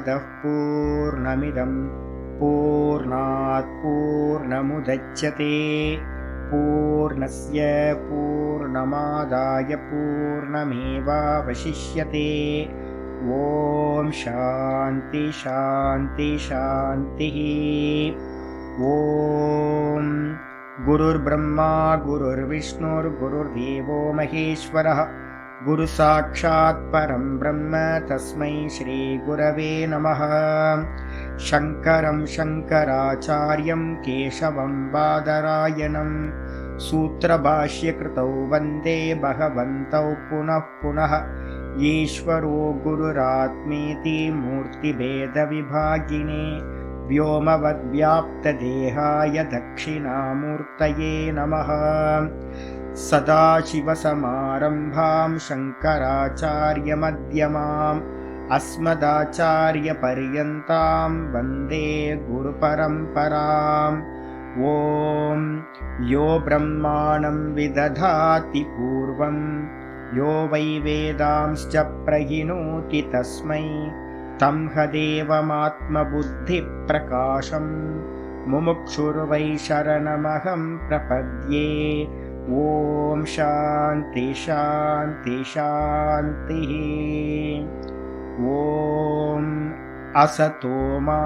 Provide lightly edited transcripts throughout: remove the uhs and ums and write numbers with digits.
पूर्णमदः पूर्णमिदं पूर्णात् पूर्णमुदच्यते पूर्णस्य पूर्णमादाय पूर्णमेवावशिष्यते। ॐ शान्ति शान्ति शान्तिः। ॐ गुरुर्ब्रह्मा गुरुर्विष्णुर्गुरुर्देवो महेश्वरः गुरुसाक्षात् परं ब्रह्म तस्मै श्रीगुरवे नमः। शङ्करं शङ्कराचार्यं केशवं बादरायणं सूत्रभाष्यकृतौ वन्दे भगवन्तौ पुनः पुनः। ईश्वरो गुरुरात्मेति मूर्तिभेदविभागिने व्योमवद्व्याप्तदेहाय दक्षिणामूर्तये नमः। सदाशिवसमारम्भां शङ्कराचार्यमध्यमाम् अस्मदाचार्यपर्यन्तां वन्दे गुरुपरम्पराम्। ॐ यो ब्रह्माणं विदधाति पूर्वं यो वै वेदांश्च प्रहिणोति तस्मै तं हदेवमात्मबुद्धिप्रकाशं मुमुक्षुर्वै शरणमहं प्रपद्ये। ॐ शान्ति शान्ति शान्तिः। ॐ असतो मा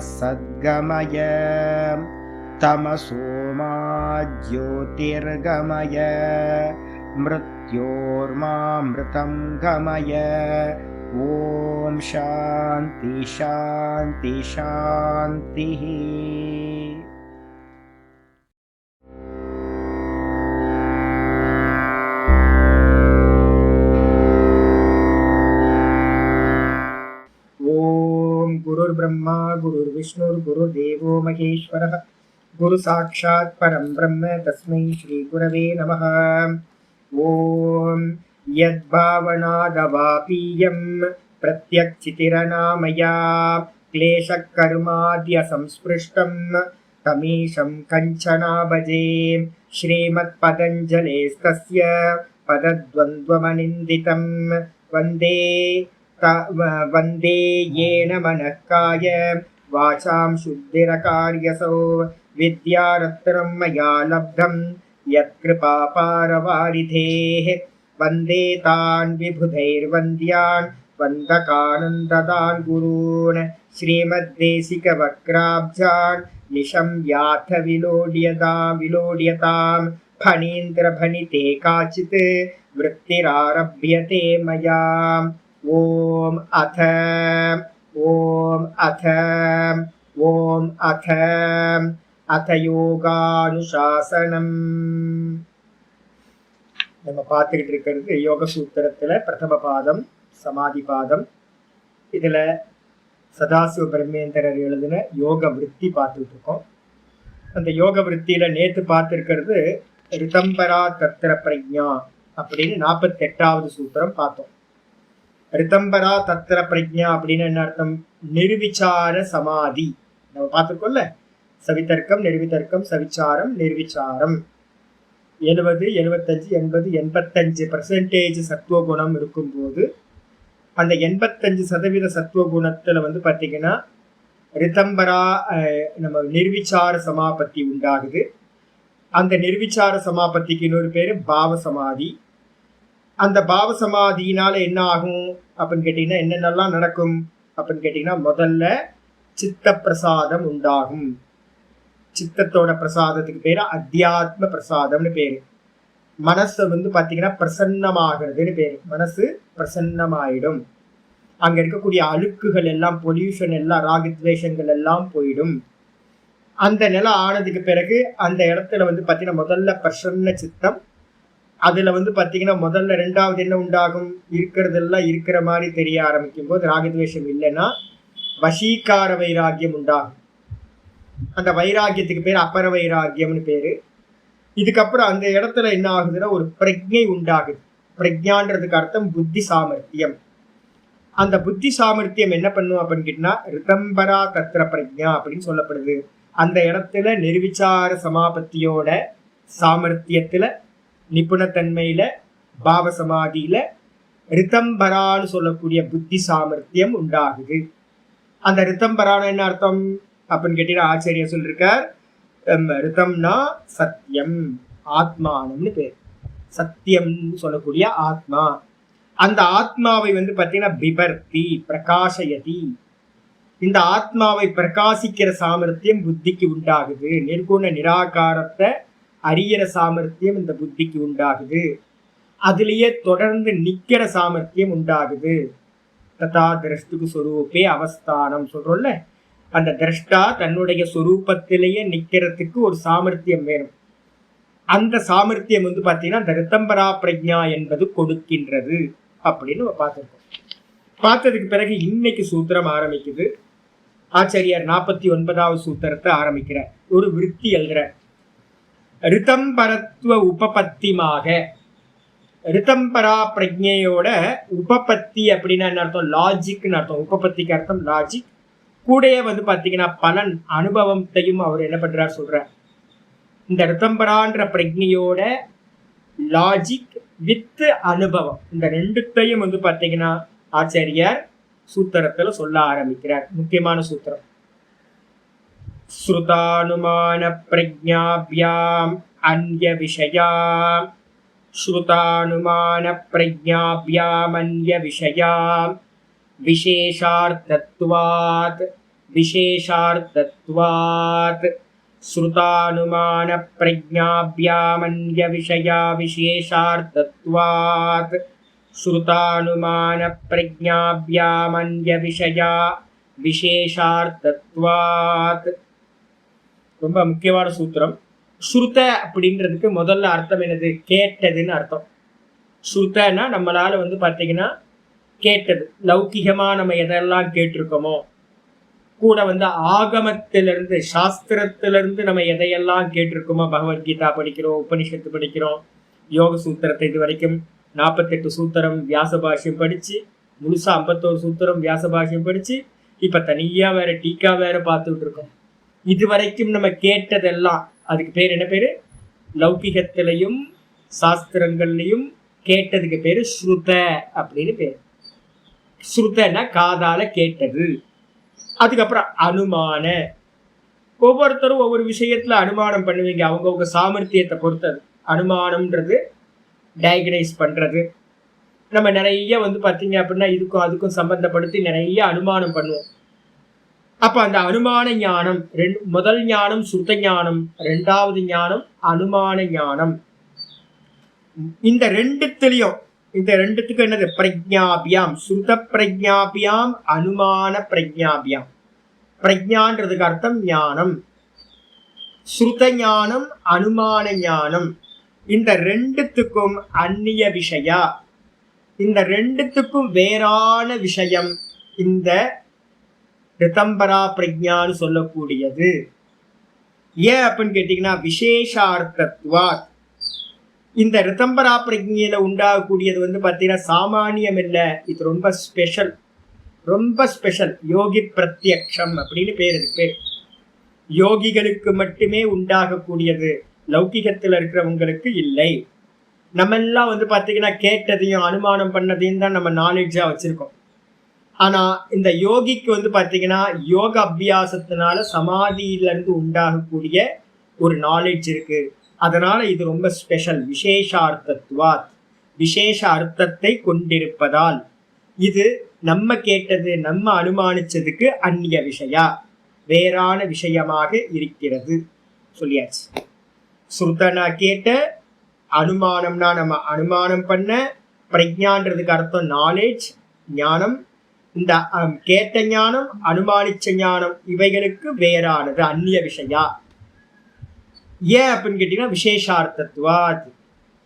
सद्गमय तमसो मा ज्योतिर्गमय मृत्योर्मामृतं गमय। ॐ शान्ति शान्ति शान्तिः। गुरुर्ब्रह्मा गुरुर्विष्णुर्गुरुर्देवो महेश्वरः गुरुसाक्षात् परं ब्रह्म तस्मै श्रीगुरवे नमः। ॐ यद्भावनादवापीयं प्रत्यक्षितिरनामया क्लेशकर्माद्यसंस्पृष्टं तमीशं कञ्चना भजे। श्रीमत्पतञ्जलेस्तस्य पदद्वन्द्वमनिन्दितं वन्दे येन मनःकाय वाचां शुद्धिरकार्यसो विद्यारत्नं मया लब्धं यत्कृपापारवारिधेः। वन्दे तान् विबुधैर्वन्द्यान् वन्दकानन्ददान् गुरून् श्रीमद्देशिकवक्राब्जान् निशम्याथ विलोड्यतां फणीन्द्रभणिते काचित् वृत्तिरारभ्यते मया। ॐ अथ யோகானுசாசனம். நம்ம பார்த்துக்கிட்டு இருக்கிறது யோக சூத்திரத்துல பிரதம பாதம் சமாதி பாதம். இதுல சதாசிவ பிரம்மேந்திரர் எழுதின யோக விருத்தி பார்த்துட்டு இருக்கோம். அந்த யோக விருத்தியில நேத்து பார்த்துருக்கிறது ரிதம்பரா தத்திர பிரஜா அப்படின்னு 48வது சூத்திரம் பார்த்தோம். ரிதம்பரா தத்திர பிரஜா அப்படின்னு என்ன அர்த்தம்? நிர்விச்சார சமாதி நம்ம பார்த்துருக்கோம்ல. சவிதர்க்கம் நிர்விதர்க்கம் சவிச்சாரம் நிர்விச்சாரம். 70 75 80 85% சத்துவகுணம் இருக்கும்போது அந்த 85% சத்துவகுணத்துல பார்த்தீங்கன்னா ரிதம்பரா நம்ம நிர்விச்சார சமாபத்தி உண்டாகுது. அந்த நிர்விச்சார சமாபத்திக்கு இன்னொரு பேரு பாவ சமாதி. அந்த பாவ சமாதியினால என்ன ஆகும் அப்படின்னு கேட்டீங்கன்னா, என்னென்னலாம் நடக்கும் அப்படின்னு கேட்டீங்கன்னா, முதல்ல சித்த பிரசாதம் உண்டாகும். சித்தத்தோட பிரசாதத்துக்கு பேரு அத்தியாத்ம பிரசாதம்னு பேரு. மனசு பார்த்தீங்கன்னா பிரசன்னமாகிறதுன்னு பேரு. மனசு பிரசன்னமாயிடும். அங்க இருக்கக்கூடிய அழுக்குகள் எல்லாம், பொல்யூஷன் எல்லாம், ராகத்வேஷங்கள் எல்லாம் போயிடும். அந்த நிலை ஆனதுக்கு பிறகு அந்த இடத்துல பார்த்தீங்கன்னா முதல்ல பிரசன்ன சித்தம். அதுல பார்த்தீங்கன்னா முதல்ல 2வது என்ன உண்டாகும்? இருக்கிறதெல்லாம் இருக்கிற மாதிரி தெரிய ஆரம்பிக்கும் போது ராகத்வேஷம் இல்லைன்னா வசீகார வைராக்கியம் உண்டாகும். அந்த வைராக்கியத்துக்கு பேர் அபர வைராக்கியம்னு பேரு. இதுக்கப்புறம் அந்த இடத்துல என்ன ஆகுதுன்னா ஒரு பிரஜை உண்டாகுது. பிரஜான்றதுக்கு அர்த்தம் புத்தி சாமர்த்தியம். அந்த புத்தி சாமர்த்தியம் என்ன பண்ணும் அப்படின்னு கேட்டீங்கன்னா ரிதம்பரா தத்திர பிரஜா அப்படின்னு சொல்லப்படுது. அந்த இடத்துல நிர்விச்சார சமாபத்தியோட சாமர்த்தியத்துல நிபுணத்தன்மையில பாவ சமாதியில ரிதம்பரான்னு சொல்லக்கூடிய புத்தி சாமர்த்தியம் உண்டாகுது. அந்த ரித்தம்பரான என்ன அர்த்தம் அப்படின்னு கேட்டீங்கன்னா ஆச்சரியர் சொல்லியிருக்கார், ரித்தம்னா சத்தியம், ஆத்மானம்னு பேர். சத்தியம் சொல்லக்கூடிய ஆத்மா. அந்த ஆத்மாவை பார்த்தீங்கன்னா பிபர்த்தி பிரகாசயதி. இந்த ஆத்மாவை பிரகாசிக்கிற சாமர்த்தியம் புத்திக்கு உண்டாகுது. நிர்குண நிராகாரத்தை அறியிற சாமர்த்தியம் இந்த புத்திக்கு உண்டாகுது. அதுலயே தொடர்ந்து நிக்கிற சாமர்த்தியம் உண்டாகுது. ததா திரஷ்டுக்கு சொரூபே அவஸ்தானம் சொல்றோம்ல, அந்த திரஷ்டா தன்னுடைய சொரூபத்திலேயே நிக்கிறதுக்கு ஒரு சாமர்த்தியம் வேணும். அந்த சாமர்த்தியம் பார்த்தீங்கன்னா இந்த ரித்தம்பரா பிரஜா என்பது கொடுக்கின்றது அப்படின்னு பார்த்துருக்கோம். பார்த்ததுக்கு பிறகு இன்னைக்கு சூத்திரம் ஆரம்பிக்குது. ஆச்சாரியார் 49வது சூத்திரத்தை ஆரம்பிக்கிறார். ஒரு விருத்தி எழுதுறார். ரித்தம்பரத்துவ உபபத்திமாக, ரித்தம்பரா பிரஜையோட உபபத்தி அப்படின்னா என்ன அர்த்தம்? லாஜிக்னு அர்த்தம். உபபத்திக்கு அர்த்தம் லாஜிக். கூடயே பார்த்தீங்கன்னா பலன் அனுபவத்தையும் அவர் என்ன பண்றார் சொல்றார். இந்த ரித்தம்பரான்ற பிரஜையோட லாஜிக் வித் அனுபவம், இந்த ரெண்டுத்தையும் பார்த்தீங்கன்னா ஆச்சாரியார் சூத்திரத்துல சொல்ல ஆரம்பிக்கிறார். முக்கியமான சூத்திரம். ஸ்ருதானுமான பிரஜாபியாம் அன்ய விஷயா, ஸ்ருதானுமான பிரஜாபியாம் அன்ய விஷயா விசேஷார்த்தத்வாத், விசேஷார்த்தத்வாத். ஸ்ருதானுமான பிரஜாபியாம் அன்ய விஷயா விசேஷார்த்தத்வாத், ஸ்ருதானுமான பிரஜாபியாம் அன்ய விஷயா விசேஷார்த்தத்வாத். ரொம்ப முக்கியமான சூத்திரம். ஸ்ருத அப்படின்றதுக்கு முதல்ல அர்த்தம் என்னது? கேட்டதுன்னு அர்த்தம். ஸ்ருதனா நம்மளால பார்த்தீங்கன்னா கேட்டது. லௌகிகமா நம்ம எதெல்லாம் கேட்டிருக்கோமோ, கூட ஆகமத்திலிருந்து சாஸ்திரத்திலிருந்து நம்ம எதையெல்லாம் கேட்டிருக்கோமோ, பகவத்கீதா படிக்கிறோம், உபனிஷத்து படிக்கிறோம், யோக சூத்திரத்தை இது வரைக்கும் 48 சூத்திரம் வியாச பாஷ்யம் படிச்சு, முழுசா 51 சூத்திரம் வியாச பாஷ்யம் படிச்சு, இப்ப தனியா வேற டீக்கா வேற பார்த்துட்டு இருக்கோம். இது வரைக்கும் நம்ம கேட்டதெல்லாம் அதுக்கு பேர் என்ன பேரு? லௌகிகத்திலையும் சாஸ்திரங்கள்லையும் கேட்டதுக்கு பேரு ஸ்ருத அப்படின்னு பேரு. ஸ்ருதனா காதால கேட்டது. அதுக்கப்புறம் அனுமான. ஒவ்வொருத்தரும் ஒவ்வொரு விஷயத்துல அனுமானம் பண்ணுவீங்க, அவங்கவுங்க சாமர்த்தியத்தை பொறுத்தது. அனுமானம்ன்றது டயக்னைஸ் பண்றது. நம்ம நிறைய பார்த்தீங்க அப்படின்னா இதுக்கும் அதுக்கும் சம்பந்தப்படுத்தி நிறைய அனுமானம் பண்ணுவோம். அப்ப அந்த அனுமான ஞானம், முதல் ஞானம் சுத்த ஞானம், ரெண்டாவது ஞானம் அனுமான ஞானம். இந்த ரெண்டுத்துக்கும் என்னது? பிரஜாபியாம். சுருத பிரஜாபியாம் அனுமான பிரஜாபியாம். பிரஜான்றதுக்கு அர்த்தம் ஞானம். ஸ்ருத ஞானம் அனுமான ஞானம். இந்த ரெண்டுத்துக்கும் அந்நிய விஷயா, இந்த ரெண்டுத்துக்கும் வேறான விஷயம் இந்த ரித்தம்பரா பிரஜான்னு சொல்லக்கூடியது. ஏன் அப்படின்னு கேட்டீங்கன்னா விசேஷார்த்தத்வாத். இந்த ரித்தம்பரா பிரஜையில உண்டாகக்கூடியது பார்த்தீங்கன்னா சாமானியம் இல்லை, இது ரொம்ப ஸ்பெஷல். ரொம்ப ஸ்பெஷல். யோகி பிரத்யக்ஷம் அப்படின்னு பேர். இதுக்கு பேர் யோகிகளுக்கு மட்டுமே உண்டாகக்கூடியது, லௌகிகத்தில் இருக்கிறவங்களுக்கு இல்லை. நம்ம எல்லாம் பார்த்தீங்கன்னா கேட்டதையும் அனுமானம் பண்ணதையும் தான் நம்ம நாலேஜா வச்சிருக்கோம். ஆனா இந்த யோகிக்கு பார்த்தீங்கன்னா யோக அபியாசத்தினால சமாதியிலிருந்து உண்டாகக்கூடிய ஒரு நாலேஜ் இருக்கு. அதனால இது ரொம்ப ஸ்பெஷல். விசேஷார்த்தத்வாத், விசேஷ அர்த்தத்தை கொண்டிருப்பதால் இது நம்ம கேட்டது, நம்ம அனுமானிச்சதுக்கு அந்நிய விஷயா, வேறான விஷயமாக இருக்கிறது சொல்லியாச்சு. ஸ்ருதனா கேட்ட, அனுமானம்னா நம்ம அனுமானம் பண்ண, பிரஜான்றதுக்கு அர்த்தம் நாலேஜ், ஞானம். இந்த கேட்ட ஞானம் அனுமானிச்ச ஞானம் இவைகளுக்கு வேறானது, அந்நிய விஷயா. ஏன் அப்படின்னு கேட்டீங்கன்னா விசேஷார்த்தத்வாத்.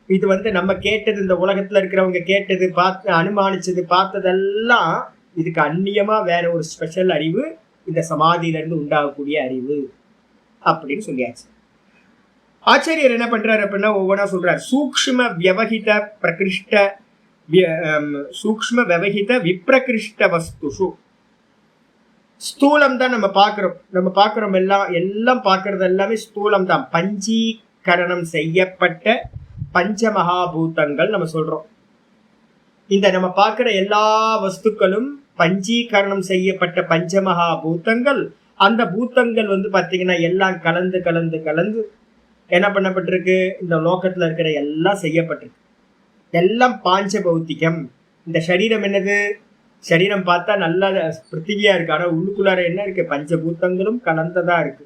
இது நம்ம கேட்டது, இந்த உலகத்துல இருக்கிறவங்க கேட்டது, பார்த்து அனுமானிச்சது, பார்த்ததெல்லாம் இதுக்கு அந்நியமா வேற ஒரு ஸ்பெஷல் அறிவு, இந்த சமாதியில இருந்து உண்டாகக்கூடிய அறிவு அப்படின்னு சொல்லியாச்சு. ஆச்சாரியர் என்ன பண்றாரு அப்படின்னா ஒவ்வொன்றா சொல்றாரு. சூக்ஷ்ம வியவஹித பிரகிருஷ்ட, சூக்ஷ்ம வியவஹித விப்ரகிருஷ்ட வஸ்துஷு. ஸ்தூலம் தான் நம்ம பார்க்கிறோம் எல்லாம் பார்க்கறது எல்லாமே ஸ்தூலம் தான். பஞ்சீகரணம் செய்யப்பட்ட பஞ்சமகாபூதங்கள் நம்ம சொல்றோம். இந்த நம்ம பார்க்கிற எல்லா வஸ்துக்களும் பஞ்சீகரணம் செய்யப்பட்ட பஞ்சமகா பூத்தங்கள், அந்த பூத்தங்கள் வந்து பாத்தீங்கன்னா எல்லாம் கலந்து கலந்து கலந்து என்ன பண்ணப்பட்டிருக்கு, இந்த லோகத்துல இருக்கிற எல்லாம் செய்யப்பட்டிருக்கு. எல்லாம் பாஞ்ச பௌத்திகம். இந்த சரீரம் என்னது, சரீரம் பார்த்தா நல்லா பிருத்திவியா இருக்கு, ஆனா உள்ளுக்குள்ளார என்ன இருக்கு, பஞ்சபூத்தங்களும் கலந்ததா இருக்கு.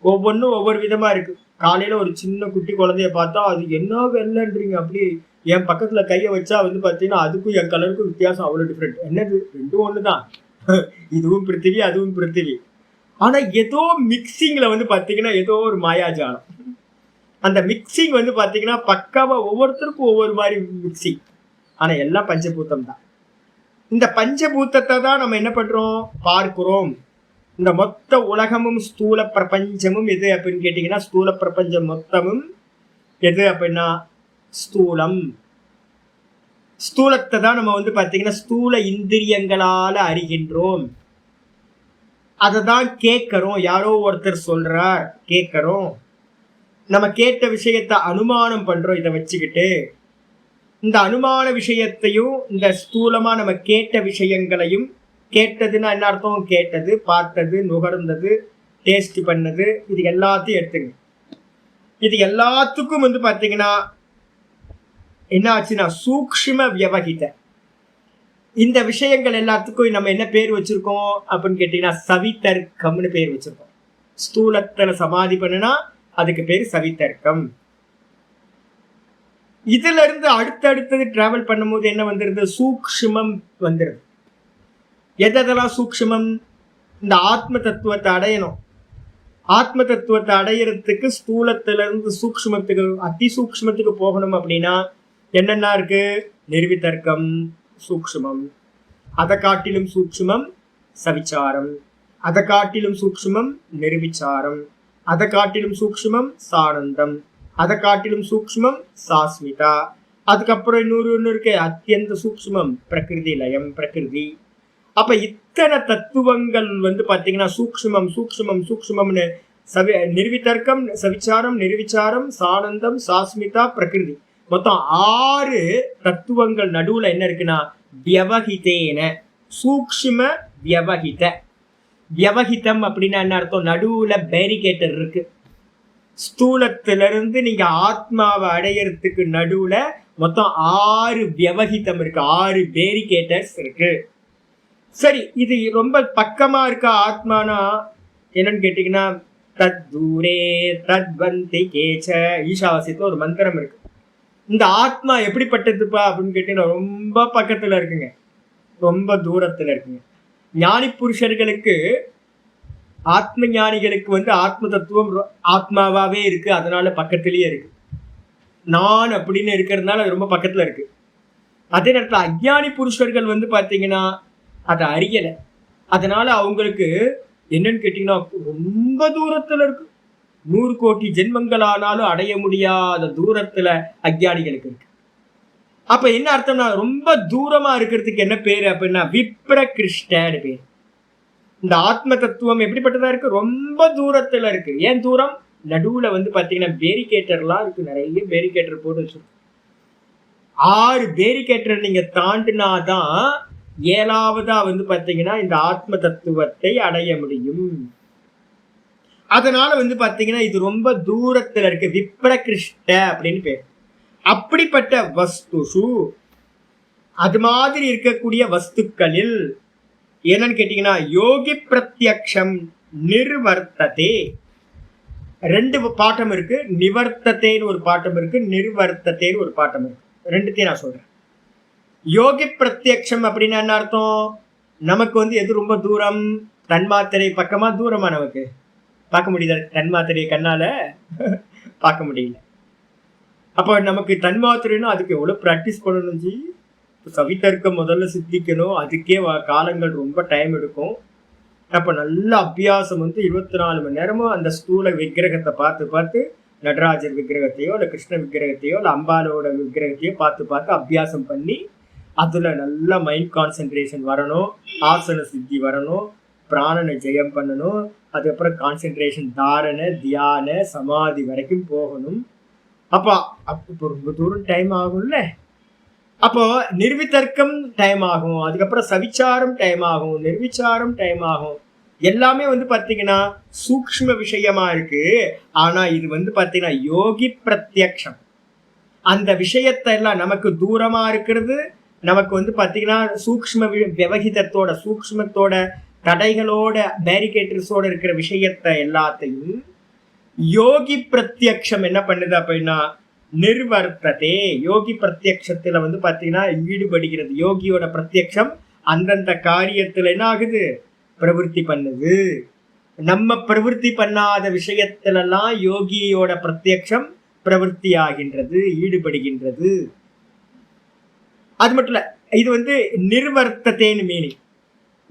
ஒவ்வொன்றும் ஒவ்வொரு விதமா இருக்கு. காலையில ஒரு சின்ன குட்டி குழந்தைய பார்த்தா அது என்ன வெள்ளன்றீங்க, அப்படி என் பக்கத்துல கையை வச்சா வந்து பாத்தீங்கன்னா அதுக்கும் என் கலருக்கும் வித்தியாசம் அவ்வளவு டிஃப்ரெண்ட். என்னது, ரெண்டும் ஒண்ணுதான். இதுவும் பிருத்திவி அதுவும் பிருத்திவி. ஆனா ஏதோ மிக்சிங்ல வந்து பாத்தீங்கன்னா ஏதோ ஒரு மாயாஜாலம். அந்த மிக்சிங் வந்து பாத்தீங்கன்னா பக்காவா ஒவ்வொருத்தருக்கும் ஒவ்வொரு மாதிரி மிக்சிங். ஆனா எல்லாம் பஞ்சபூத்தம் தான். இந்த பஞ்சபூத்தத்தை தான் நம்ம என்ன பண்றோம், பார்க்கிறோம். இந்த மொத்த உலகமும் ஸ்தூல பிரபஞ்சமும் எது அப்படின்னு கேட்டீங்கன்னா, ஸ்தூல பிரபஞ்சம் மொத்தமும் எது அப்படின்னா ஸ்தூலம். ஸ்தூலத்தை தான் நம்ம வந்து பாத்தீங்கன்னா ஸ்தூல இந்திரியங்களால அறிகின்றோம். அதை தான் கேட்கிறோம். யாரோ ஒருத்தர் சொல்றார், கேட்கிறோம். நம்ம கேட்ட விஷயத்தை அனுமானம் பண்றோம். இதை வச்சுக்கிட்டு இந்த அனுமான விஷயத்தையும் இந்த ஸ்தூலமா நம்ம கேட்ட விஷயங்களையும், கேட்டதுன்னா என்ன அர்த்தம், கேட்டது, பார்த்தது, நுகர்ந்தது, டேஸ்ட் பண்ணது, இது எல்லாத்தையும் எடுத்துங்க. இது எல்லாத்துக்கும் வந்து பாத்தீங்கன்னா என்ன ஆச்சுன்னா சூக்ஷ்ம வியவகித. இந்த விஷயங்கள் எல்லாத்துக்கும் நம்ம என்ன பேர் வச்சிருக்கோம் அப்படின்னு கேட்டீங்கன்னா சவிதர்க்கம்னு பேர் வச்சிருக்கோம். ஸ்தூலத்துல சமாதி பண்ணுனா அதுக்கு பேர் சவிதர்க்கம். இதுல இருந்து அடுத்தடுத்தது டிராவல் பண்ணும்போது என்ன வந்துருது, சூக்ஷ்மம் வந்துருது. எதெல்லாம் சூக்ஷ்மம், இந்த ஆத்ம தத்துவத்தை அடையணும். ஆத்ம தத்துவத்தை அடையிறதுக்கு ஸ்தூலத்துல இருந்து சூக்ஷ்மத்துக்கு அதி சூக்ஷ்மத்துக்கு போகணும். அப்படின்னா என்னென்ன இருக்கு, நிர்விதர்க்கம் சூக்ஷ்மம், அதை காட்டிலும் சூக்ஷ்மம் சவிச்சாரம், அதை காட்டிலும் சூக்ஷ்மம் நிர்விச்சாரம், அதை காட்டிலும் சூக்ஷ்மம் சானந்தம், அதை காட்டிலும் சூக்ஷ்மம் சாஸ்மிதா. அதுக்கப்புறம் இன்னொரு ஒன்று இருக்கு, அத்தியந்த சூக்ஷ்மம் பிரகிருதி லயம் பிரகிருதி. அப்ப இத்தனை தத்துவங்கள் வந்து பாத்தீங்கன்னா சூக்ஷ்மம் சூக்ஷ்மம் சூக்ஷ்மம்னு நிர்விதர்க்கம் சவிச்சாரம் நிர்விச்சாரம் சானந்தம் சாஸ்மிதா பிரகிருதி, மொத்தம் 6 தத்துவங்கள் நடுவுல என்ன இருக்குன்னா வியவஹிதேன, சூக்ஷ்ம வியவஹித. வியவஹிதம் அப்படின்னா என்ன அர்த்தம், நடுவுல பேரிகேட்டர் இருக்கு. ஸ்தூலத்திலிருந்து நீங்க ஆத்மாவை அடையறதுக்கு நடுவுல மொத்தம் 6 வியவஹிதம் இருக்கு, 6 பேரிகேட்டர்ஸ் இருக்கு. சரி, இது ரொம்ப பக்கமா இருக்க ஆத்மானா என்னன்னு கேட்டீங்கன்னா தத் தூரே தத்வந்தி கேச்ச. ஈஷாவாசியத்துல ஒரு மந்திரம் இருக்கு. இந்த ஆத்மா எப்படிப்பட்டதுப்பா அப்படின்னு கேட்டீங்கன்னா ரொம்ப பக்கத்துல இருக்குங்க, ரொம்ப தூரத்துல இருக்குங்க. ஞானி புருஷர்களுக்கு, ஆத்ம ஞானிகளுக்கு வந்து ஆத்ம தத்துவம் ஆத்மாவாவே இருக்கு, அதனால பக்கத்திலேயே இருக்கு. நான் அப்படின்னு இருக்கிறதுனால அது ரொம்ப பக்கத்துல இருக்கு. அதே நேரத்துல அஞ்ஞானி புருஷர்கள் வந்து பாத்தீங்கன்னா அதை அறியல, அதனால அவங்களுக்கு என்னன்னு கேட்டீங்கன்னா ரொம்ப தூரத்துல இருக்கு. 100 கோடி ஜென்மங்கள் ஆனாலும் அடைய முடியாத தூரத்துல அஞ்ஞானிகளுக்கு இருக்கு. அப்ப என்ன அர்த்தம்னா ரொம்ப தூரமா இருக்கிறதுக்கு என்ன பேரு அப்படின்னா விப்ரகிருஷ்டன்னு பேரு. இந்த ஆத்ம தத்துவம் எப்படிப்பட்டதா இருக்கு, ரொம்ப தூரத்துல இருக்கு. ஏன் தூரம், நடுவுல வந்து பாத்தீங்கன்னா பேரிகேட்டர்லாம் இருக்கு, நிறைய பேரிகேட்டர் போட்டு வச்சிருக்கு. 6 பேரிகேட்டர் நீங்க தாண்டினாதான் 7வதா வந்து பாத்தீங்கன்னா இந்த ஆத்ம தத்துவத்தை அடைய முடியும். அதனால வந்து பாத்தீங்கன்னா இது ரொம்ப தூரத்துல இருக்கு, விப்ரகிருஷ்ட அப்படின்னு பேர். அப்படிப்பட்ட வஸ்துஷு, அது மாதிரி இருக்கக்கூடிய வஸ்துக்களில் என்னன்னு கேட்டீங்கன்னா யோகி பிரத்யக்ஷம் நிர்வர்த்ததே. 2 பாட்டம் இருக்கு, நிவர்த்தத்தேன்னு ஒரு பாட்டம் இருக்கு, நிர்வர்த்தத்தேன்னு ஒரு பாட்டம் இருக்கு. 2த்தையும் நான் சொல்றேன். யோகி பிரத்யக்ஷம் அப்படின்னா என்ன அர்த்தம், நமக்கு வந்து எது ரொம்ப தூரம், தன்மாத்திரை பக்கமா தூரமா நமக்கு பார்க்க முடியுது, தன்மாத்திரையை கண்ணால பார்க்க முடியல. அப்ப நமக்கு தன்மாத்திரைன்னா அதுக்கு எவ்வளவு பிராக்டிஸ் பண்ணணும் ஜி. சவிதர்க்கம் முதல்ல சித்திக்கணும், அதுக்கே காலங்கள் ரொம்ப டைம் எடுக்கும். அப்ப நல்ல அபியாசம் வந்து 24 மணி நேரமும் அந்த ஸ்தூல விக்கிரகத்தை பார்த்து பார்த்து, நடராஜர் விக்கிரகத்தையோ இல்ல கிருஷ்ண விக்கிரகத்தையோ இல்ல அம்பாலோட விக்கிரகத்தையோ பார்த்து பார்த்து அபியாசம் பண்ணி அதுல நல்ல மைண்ட் கான்சென்ட்ரேஷன் வரணும், ஆசன சித்தி வரணும், பிராணனை ஜெயம் பண்ணணும், அதுக்கப்புறம் கான்சென்ட்ரேஷன் தாரண தியான சமாதி வரைக்கும் போகணும். அப்ப இப்போ ரொம்ப தூரம் டைம் ஆகும்ல. அப்போ நிர்விதர்க்கம் டைம் ஆகும், அதுக்கப்புறம் சவிச்சாரம் டைம் ஆகும், நிர்விச்சாரம் டைம் ஆகும். எல்லாமே வந்து பாத்தீங்கன்னா சூக்ஷ்ம விஷயமா இருக்கு. ஆனா இது வந்து பாத்தீங்கன்னா யோகி பிரத்யக்ஷம். அந்த விஷயத்தை எல்லாம் நமக்கு தூரமா இருக்கிறது, நமக்கு வந்து பாத்தீங்கன்னா சூக்ஷ்ம விவகிதத்தோட சூக்ஷ்மத்தோட தடைகளோட பேரிகேட்டர்ஸோட இருக்கிற விஷயத்தை எல்லாத்தையும் யோகி பிரத்யக்ஷம் என்ன பண்ணுது அப்படின்னா நிர்வர்த்ததே. யோகி பிரத்யக்ஷத்துல வந்து பாத்தீங்கன்னா ஈடுபடுகிறது. யோகியோட பிரத்யக்ஷம் அந்தந்த காரியத்துல என்ன ஆகுது, பிரவருத்தி பண்ணுது. நம்ம பிரவருத்தி பண்ணாத விஷயத்திலெல்லாம் யோகியோட பிரத்யக்ஷம் பிரவருத்தி ஆகின்றது, ஈடுபடுகின்றது. அது மட்டும் இல்ல, இது வந்து நிர்வர்த்தத்தேன்னு மீனிங்.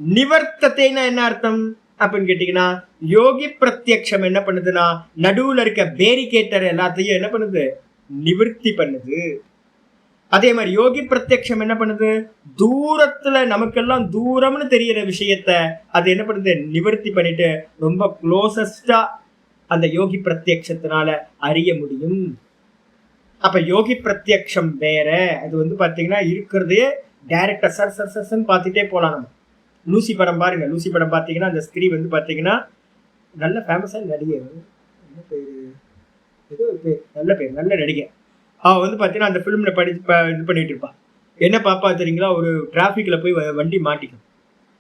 நிவர்த்தத்தைன்னா என்ன அர்த்தம் அப்படின்னு கேட்டீங்கன்னா, யோகி பிரத்யக்ஷம் என்ன பண்ணுதுன்னா நடுவுல இருக்க பேரிகேட்டர் எல்லாத்தையும் என்ன பண்ணுது, நிவர்த்தி பண்ணுது. அதே மாதிரி யோகி பிரத்யக்ஷம் என்ன பண்ணுது, தூரத்துல நமக்கெல்லாம் தூரம்னு தெரியற விஷயத்த அது என்ன பண்ணுது, நிவர்த்தி பண்ணிட்டு ரொம்ப க்ளோசஸ்டா அந்த யோகி பிரத்யக்ஷத்தினால அறிய முடியும். அப்ப யோகி பிரத்யக்ஷம் வேற. அது வந்து பாத்தீங்கன்னா இருக்கிறதே டைரக்டா சர் சர் சர்ன்னு பார்த்துட்டே போலாம். நம்ம லூசி படம் பாருங்க. லூசி படம் பாத்தீங்கன்னா அந்த ஸ்திரீ வந்து பாத்தீங்கன்னா நல்ல ஃபேமஸான நடிகை, என்ன பேரு, ஏதோ பேர், நல்ல பேர், நல்ல நடிகை. அவ வந்து பாத்தீங்கன்னா அந்த பிலிம்ல இது பண்ணிட்டு இருப்பா. என்ன பாப்பா தெரியுங்களா, ஒரு டிராபிக்ல போய் வண்டி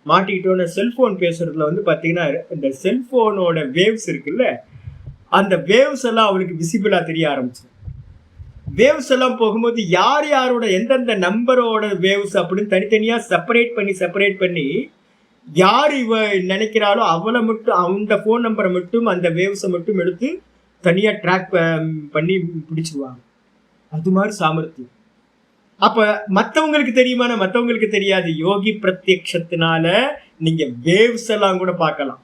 மாட்டிக்கிட்டோன்னு செல்போன் பேசுறதுல வந்து பாத்தீங்கன்னா இந்த செல்போனோட வேவ்ஸ் இருக்குல்ல, அந்த வேவ்ஸ் எல்லாம் அவளுக்கு விசிபிளா தெரிய ஆரம்பிச்சு. வேவ்ஸ் எல்லாம் போகும்போது யார் யாரோட எந்தெந்த நம்பரோட வேவ்ஸ் அப்படின்னு தனித்தனியா செப்பரேட் பண்ணி யார் இவ நினைக்கிறாளோ அவளை மட்டும், அந்த போன் நம்பரை மட்டும், அந்த வேவ்ஸை மட்டும் எடுத்து தனியா ட்ராக் பண்ணி பிடிச்சிருவாங்க. அது மாதிரி சாமர்த்தியம். அப்ப மற்றவங்களுக்கு தெரியுமான, மற்றவங்களுக்கு தெரியாது. யோகி பிரத்யக்ஷத்தினால நீங்க வேவ்ஸ் எல்லாம் கூட பார்க்கலாம்.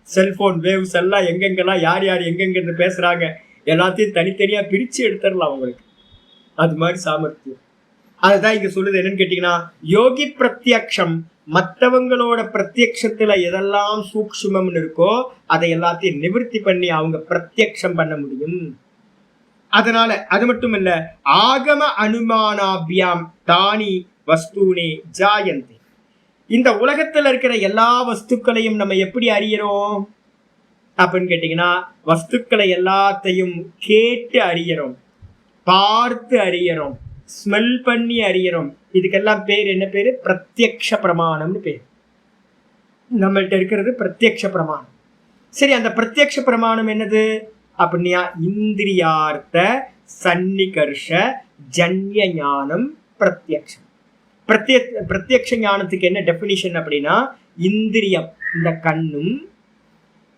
செல்போன் வேவ்ஸ் எல்லாம் எங்கெங்கெல்லாம் யார் யார் எங்கெங்க பேசுறாங்க எல்லாத்தையும் தனித்தனியா பிரிச்சு எடுத்துடலாம் அவங்களுக்கு. அது மாதிரி சாமர்த்தியம். அதுதான் இங்க சொல்லுது. என்னன்னு கேட்டீங்கன்னா, யோகி பிரத்யக்ஷம் மற்றவங்களோட பிரத்யக்ஷத்துல எதெல்லாம் சூக்ஷ்மம்னு இருக்கோ அதை எல்லாத்தையும் நிவர்த்தி பண்ணி அவங்க பிரத்யக்ஷம் பண்ண முடியும். அதனால அது மட்டும் இல்ல, ஆகம அனுமானாபியாம் தானி வஸ்தூனி ஜாயந்தி. இந்த உலகத்துல இருக்கிற எல்லா வஸ்துக்களையும் நம்ம எப்படி அறியறோம் அப்படின்னு கேட்டீங்கன்னா, வஸ்துக்களை எல்லாத்தையும் கேட்டு அறியறோம், பார்த்து அறியறோம், ஸ்மெல் பண்ணி அறியறோம். இதுக்கெல்லாம் பேர் என்ன பேரு, பிரத்யக்ஷ பிரமாணம்னு பேர். நம்மள்ட்ட இருக்கிறது பிரத்யக்ஷ பிரமாணம். சரி, அந்த பிரத்யக்ஷ பிரமாணம் என்னது அப்படின்னா இந்திரியார்த்த சன்னிகர்ஷ ஜன்ய ஞானம் பிரத்யக்ஷம். பிரத்யக்ஷ ஞானத்துக்கு என்ன டெபினிஷன் அப்படின்னா, இந்திரியம் இந்த கண்ணும்,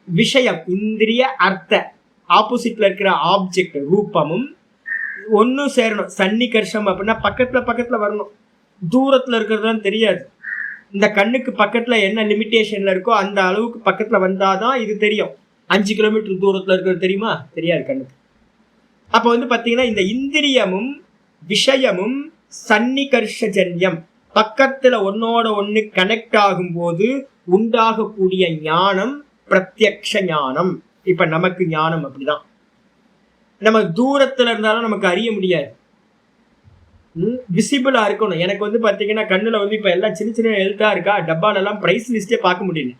விஷயம் இந்திரிய அர்த்த ஆப்போசிட்ல இருக்கிற ஆப்ஜெக்ட் ரூபமும் ஒன்னும் சேரணும். சன்னிகர்ஷம் அப்படின்னா பக்கத்துல வரணும். தூரத்துல இருக்கிறதுலாம் தெரியாது. இந்த கண்ணுக்கு பக்கத்துல என்ன லிமிட்டேஷன்ல இருக்கோ அந்த அளவுக்கு பக்கத்துல வந்தாதான் இது தெரியும். 5 கிலோமீட்டர் தூரத்துல இருக்கிறது தெரியுமா, தெரியாது கண்ணுக்கு. அப்ப வந்து பாத்தீங்கன்னா இந்த இந்திரியமும் விஷயமும் சன்னிகர்ஷஜன்யம் பக்கத்துல ஒன்னோட ஒண்ணு கனெக்ட் ஆகும் போது உண்டாகக்கூடிய ஞானம் பிரத்யக்ஷ ஞானம். இப்ப நமக்கு ஞானம் அப்படிதான். நம்ம தூரத்துல இருந்தாலும் நமக்கு அறிய முடியாது, விசிபிளா இருக்கணும். எனக்கு வந்து பாத்தீங்கன்னா கண்ணுல வந்து இப்ப எல்லாம் சின்ன சின்ன எழுத்தா இருக்கா, டப்பால எல்லாம் பிரைஸ் லிஸ்டே பார்க்க முடியல.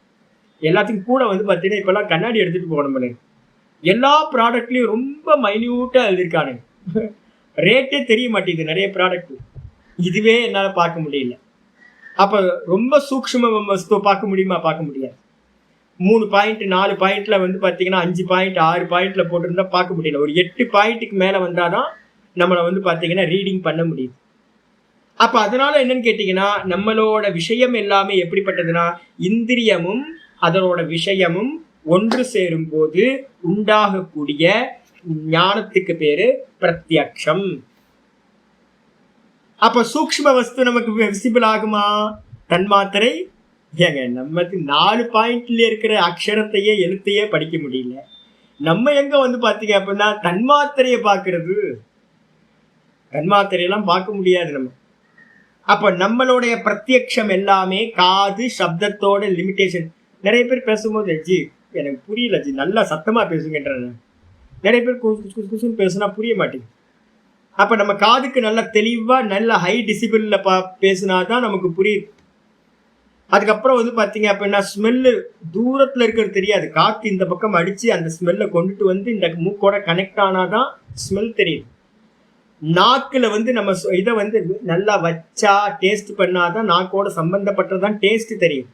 எல்லாத்துக்கும் கூட வந்து பாத்தீங்கன்னா இப்ப எல்லாம் கண்ணாடி எடுத்துட்டு போகணும். எல்லா ப்ராடக்ட்லயும் ரொம்ப மைன்யூட்டா எழுதிருக்கானுங்க. ரேட்டே தெரிய மாட்டேங்குது நிறைய ப்ராடக்ட். இதுவே என்னால பார்க்க முடியல. அப்ப ரொம்ப சூக்ஷ்ம வஸ்துவை பார்க்க முடியுமா, பார்க்க முடியாது. 3 பாயிண்ட் 4 பாயிண்ட்ல வந்து பாத்தீங்கன்னா 5 பாயிண்ட் 6 பாயிண்ட்ல போட்டிருந்தா பார்க்க முடியல. ஒரு 8 பாயிண்ட்டுக்கு மேல வந்தாதான் நம்மளை வந்து பாத்தீங்கன்னா ரீடிங் பண்ண முடியுது. அப்ப அதனால என்னன்னு கேட்டீங்கன்னா, நம்மளோட விஷயம் எல்லாமே எப்படிப்பட்டதுன்னா, இந்திரியமும் அதனோட விஷயமும் ஒன்று சேரும் போது உண்டாகக்கூடிய ஞானத்துக்கு பேரு பிரத்யக்ஷம். அப்ப சூக்ஷ்ம வஸ்து நமக்கு விசிபிள் ஆகுமா, தன்மாத்திரை. ஏங்க நமக்கு 4 பாயிண்ட்ல இருக்கிற அக்ஷரத்தையே எழுத்தையே படிக்க முடியல. நம்ம எங்க வந்து பாத்தீங்க அப்படின்னா தன்மாத்திரையை பாக்குறது, தன்மாத்திரையெல்லாம் பார்க்க முடியாது நம்ம. அப்ப நம்மளுடைய பிரத்யக்ஷம் எல்லாமே காது சப்தத்தோட லிமிட்டேஷன். நிறைய பேர் பேசும்போது ஜி எனக்கு புரியல ஜி, நல்லா சத்தமா பேசுங்கன்ற. நிறைய பேர் குசுன்னு பேசுனா புரிய மாட்டேங்குது. அப்ப நம்ம காதுக்கு நல்ல தெளிவா நல்ல ஹை டிசிபிள்ல பேசினாதான் நமக்கு புரியுது. அதுக்கப்புறம் வந்து பாத்தீங்க அப்படின்னா ஸ்மெல்லு தூரத்துல இருக்கிறது தெரியாது. காத்து இந்த பக்கம் அடிச்சு அந்த ஸ்மெல்ல கொண்டுட்டு வந்து இந்த மூக்கோட கனெக்ட் ஆனாதான் ஸ்மெல் தெரியுது. நாக்குல வந்து நம்ம இதை வந்து நல்லா வச்சா டேஸ்ட் பண்ணாதான் நாக்கோட சம்பந்தப்பட்டதான் டேஸ்ட் தெரியும்.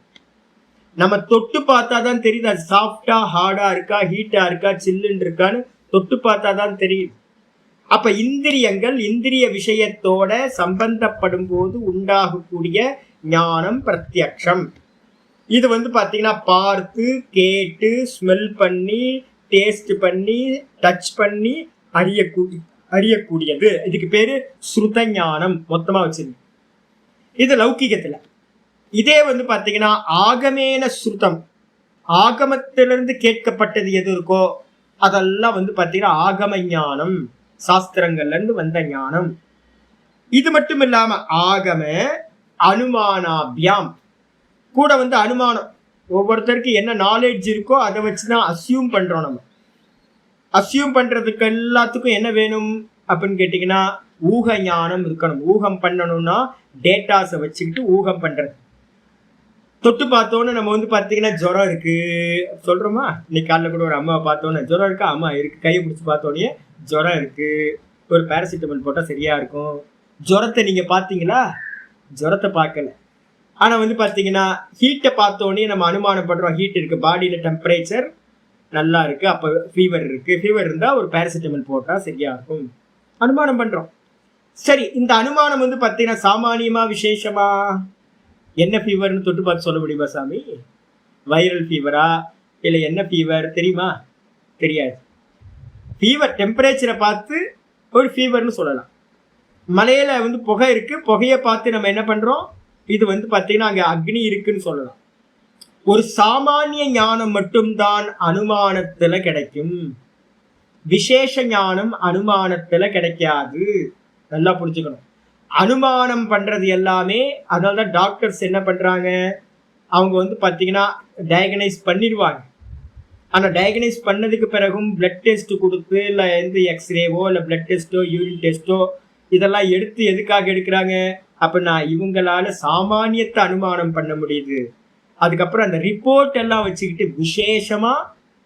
நம்ம தொட்டு பார்த்தாதான் தெரியுது அது சாஃப்டா ஹார்டா இருக்கா, ஹீட்டா இருக்கா, சில்லுன்னு இருக்கான்னு தொட்டு பார்த்தாதான் தெரியுது. அப்ப இந்திரியங்கள் இந்திரிய விஷயத்தோட சம்பந்தப்படும் போது உண்டாகக்கூடிய ஞானம் பிரத்யக்ஷம். இது வந்து பாத்தீங்கன்னா பார்த்து கேட்டு ஸ்மெல் பண்ணி டேஸ்ட் பண்ணி டச் பண்ணி அறியக்கூடியது. இதுக்கு பேரு ஸ்ருத ஞானம் மொத்தமா வச்சிருக்கு. இது லௌகிகத்துல. இதே வந்து பாத்தீங்கன்னா ஆகமேன ஸ்ருதம், ஆகமத்திலிருந்து கேட்கப்பட்டது எது இருக்கோ அதெல்லாம் வந்து பாத்தீங்கன்னா ஆகம ஞானம், சாஸ்திரங்கள்ல இருந்து வந்த ஞானம். இது மட்டும் இல்லாம ஆகம அனுமானாபியாம் கூட வந்து அனுமானம், ஒவ்வொருத்தருக்கு என்ன நாலேஜ் இருக்கோ அதை வச்சுதான் அசியூம் பண்றோம். நம்ம அசியூம் பண்றதுக்கு எல்லாத்துக்கும் என்ன வேணும் அப்படின்னு கேட்டீங்கன்னா ஊக ஞானம் இருக்கணும். ஊகம் பண்ணணும்னா டேட்டாஸை வச்சுக்கிட்டு ஊகம் பண்றது. தொட்டு பார்த்தோன்னு நம்ம வந்து பார்த்தீங்கன்னா ஜுரம் இருக்கு சொல்றோமா. இன்னைக்கு காலைல கூட ஒரு அம்மாவை பார்த்தோன்னே ஜுரம் இருக்கா, அம்மா இருக்கு, கையை பிடிச்சி பார்த்தோன்னே ஜுரம் இருக்கு, ஒரு பேராசிட்டமால் போட்டால் சரியா இருக்கும். ஜுரத்தை நீங்க பார்த்தீங்களா? ஜுரத்தை பார்க்கல. ஆனா வந்து பார்த்தீங்கன்னா ஹீட்டை பார்த்தோன்னே நம்ம அனுமானப்படுறோம், ஹீட் இருக்கு, பாடியில டெம்பரேச்சர் நல்லா இருக்கு, அப்போ ஃபீவர் இருக்கு, ஃபீவர் இருந்தா ஒரு பேராசிட்டமால் போட்டா சரியா இருக்கும், அனுமானம் பண்றோம். சரி, இந்த அனுமானம் வந்து பார்த்தீங்கன்னா சாமானியமா விசேஷமா? என்ன ஃபீவர்னு தொட்டு பார்த்து சொல்ல முடியுமா சாமி? வைரல் ஃபீவரா இல்லை என்ன ஃபீவர் தெரியுமா? தெரியாது. ஃபீவர் டெம்பரேச்சரை பார்த்து ஒரு ஃபீவர்னு சொல்லலாம். மலையில வந்து புகை இருக்கு, புகையை பார்த்து நம்ம என்ன பண்றோம், இது வந்து பார்த்தீங்கன்னா அங்கே அக்னி இருக்குன்னு சொல்லலாம். ஒரு சாமானிய ஞானம் மட்டும்தான் அனுமானத்துல கிடைக்கும். விசேஷ ஞானம் அனுமானத்துல கிடைக்காது. நல்லா புரிஞ்சுக்கணும். அனுமானம் பண்றது எல்லாமே, அதனாலதான் டாக்டர்ஸ் என்ன பண்றாங்க, அவங்க வந்து பாத்தீங்கன்னா டயக்னைஸ் பண்ணிடுவாங்க. ஆனா டயக்னைஸ் பண்ணதுக்கு பிறகும் பிளட் டெஸ்ட் கொடுத்து இல்லை எந்த எக்ஸ்ரேவோ இல்லை பிளட் டெஸ்ட்டோ யூரின் டெஸ்ட்டோ இதெல்லாம் எடுத்து எதுக்காக எடுக்கிறாங்க அப்படின்னா இவங்களால சாமானியத்தை அனுமானம் பண்ண முடியுது. அதுக்கப்புறம் அந்த ரிப்போர்ட் எல்லாம் வச்சுக்கிட்டு விசேஷமா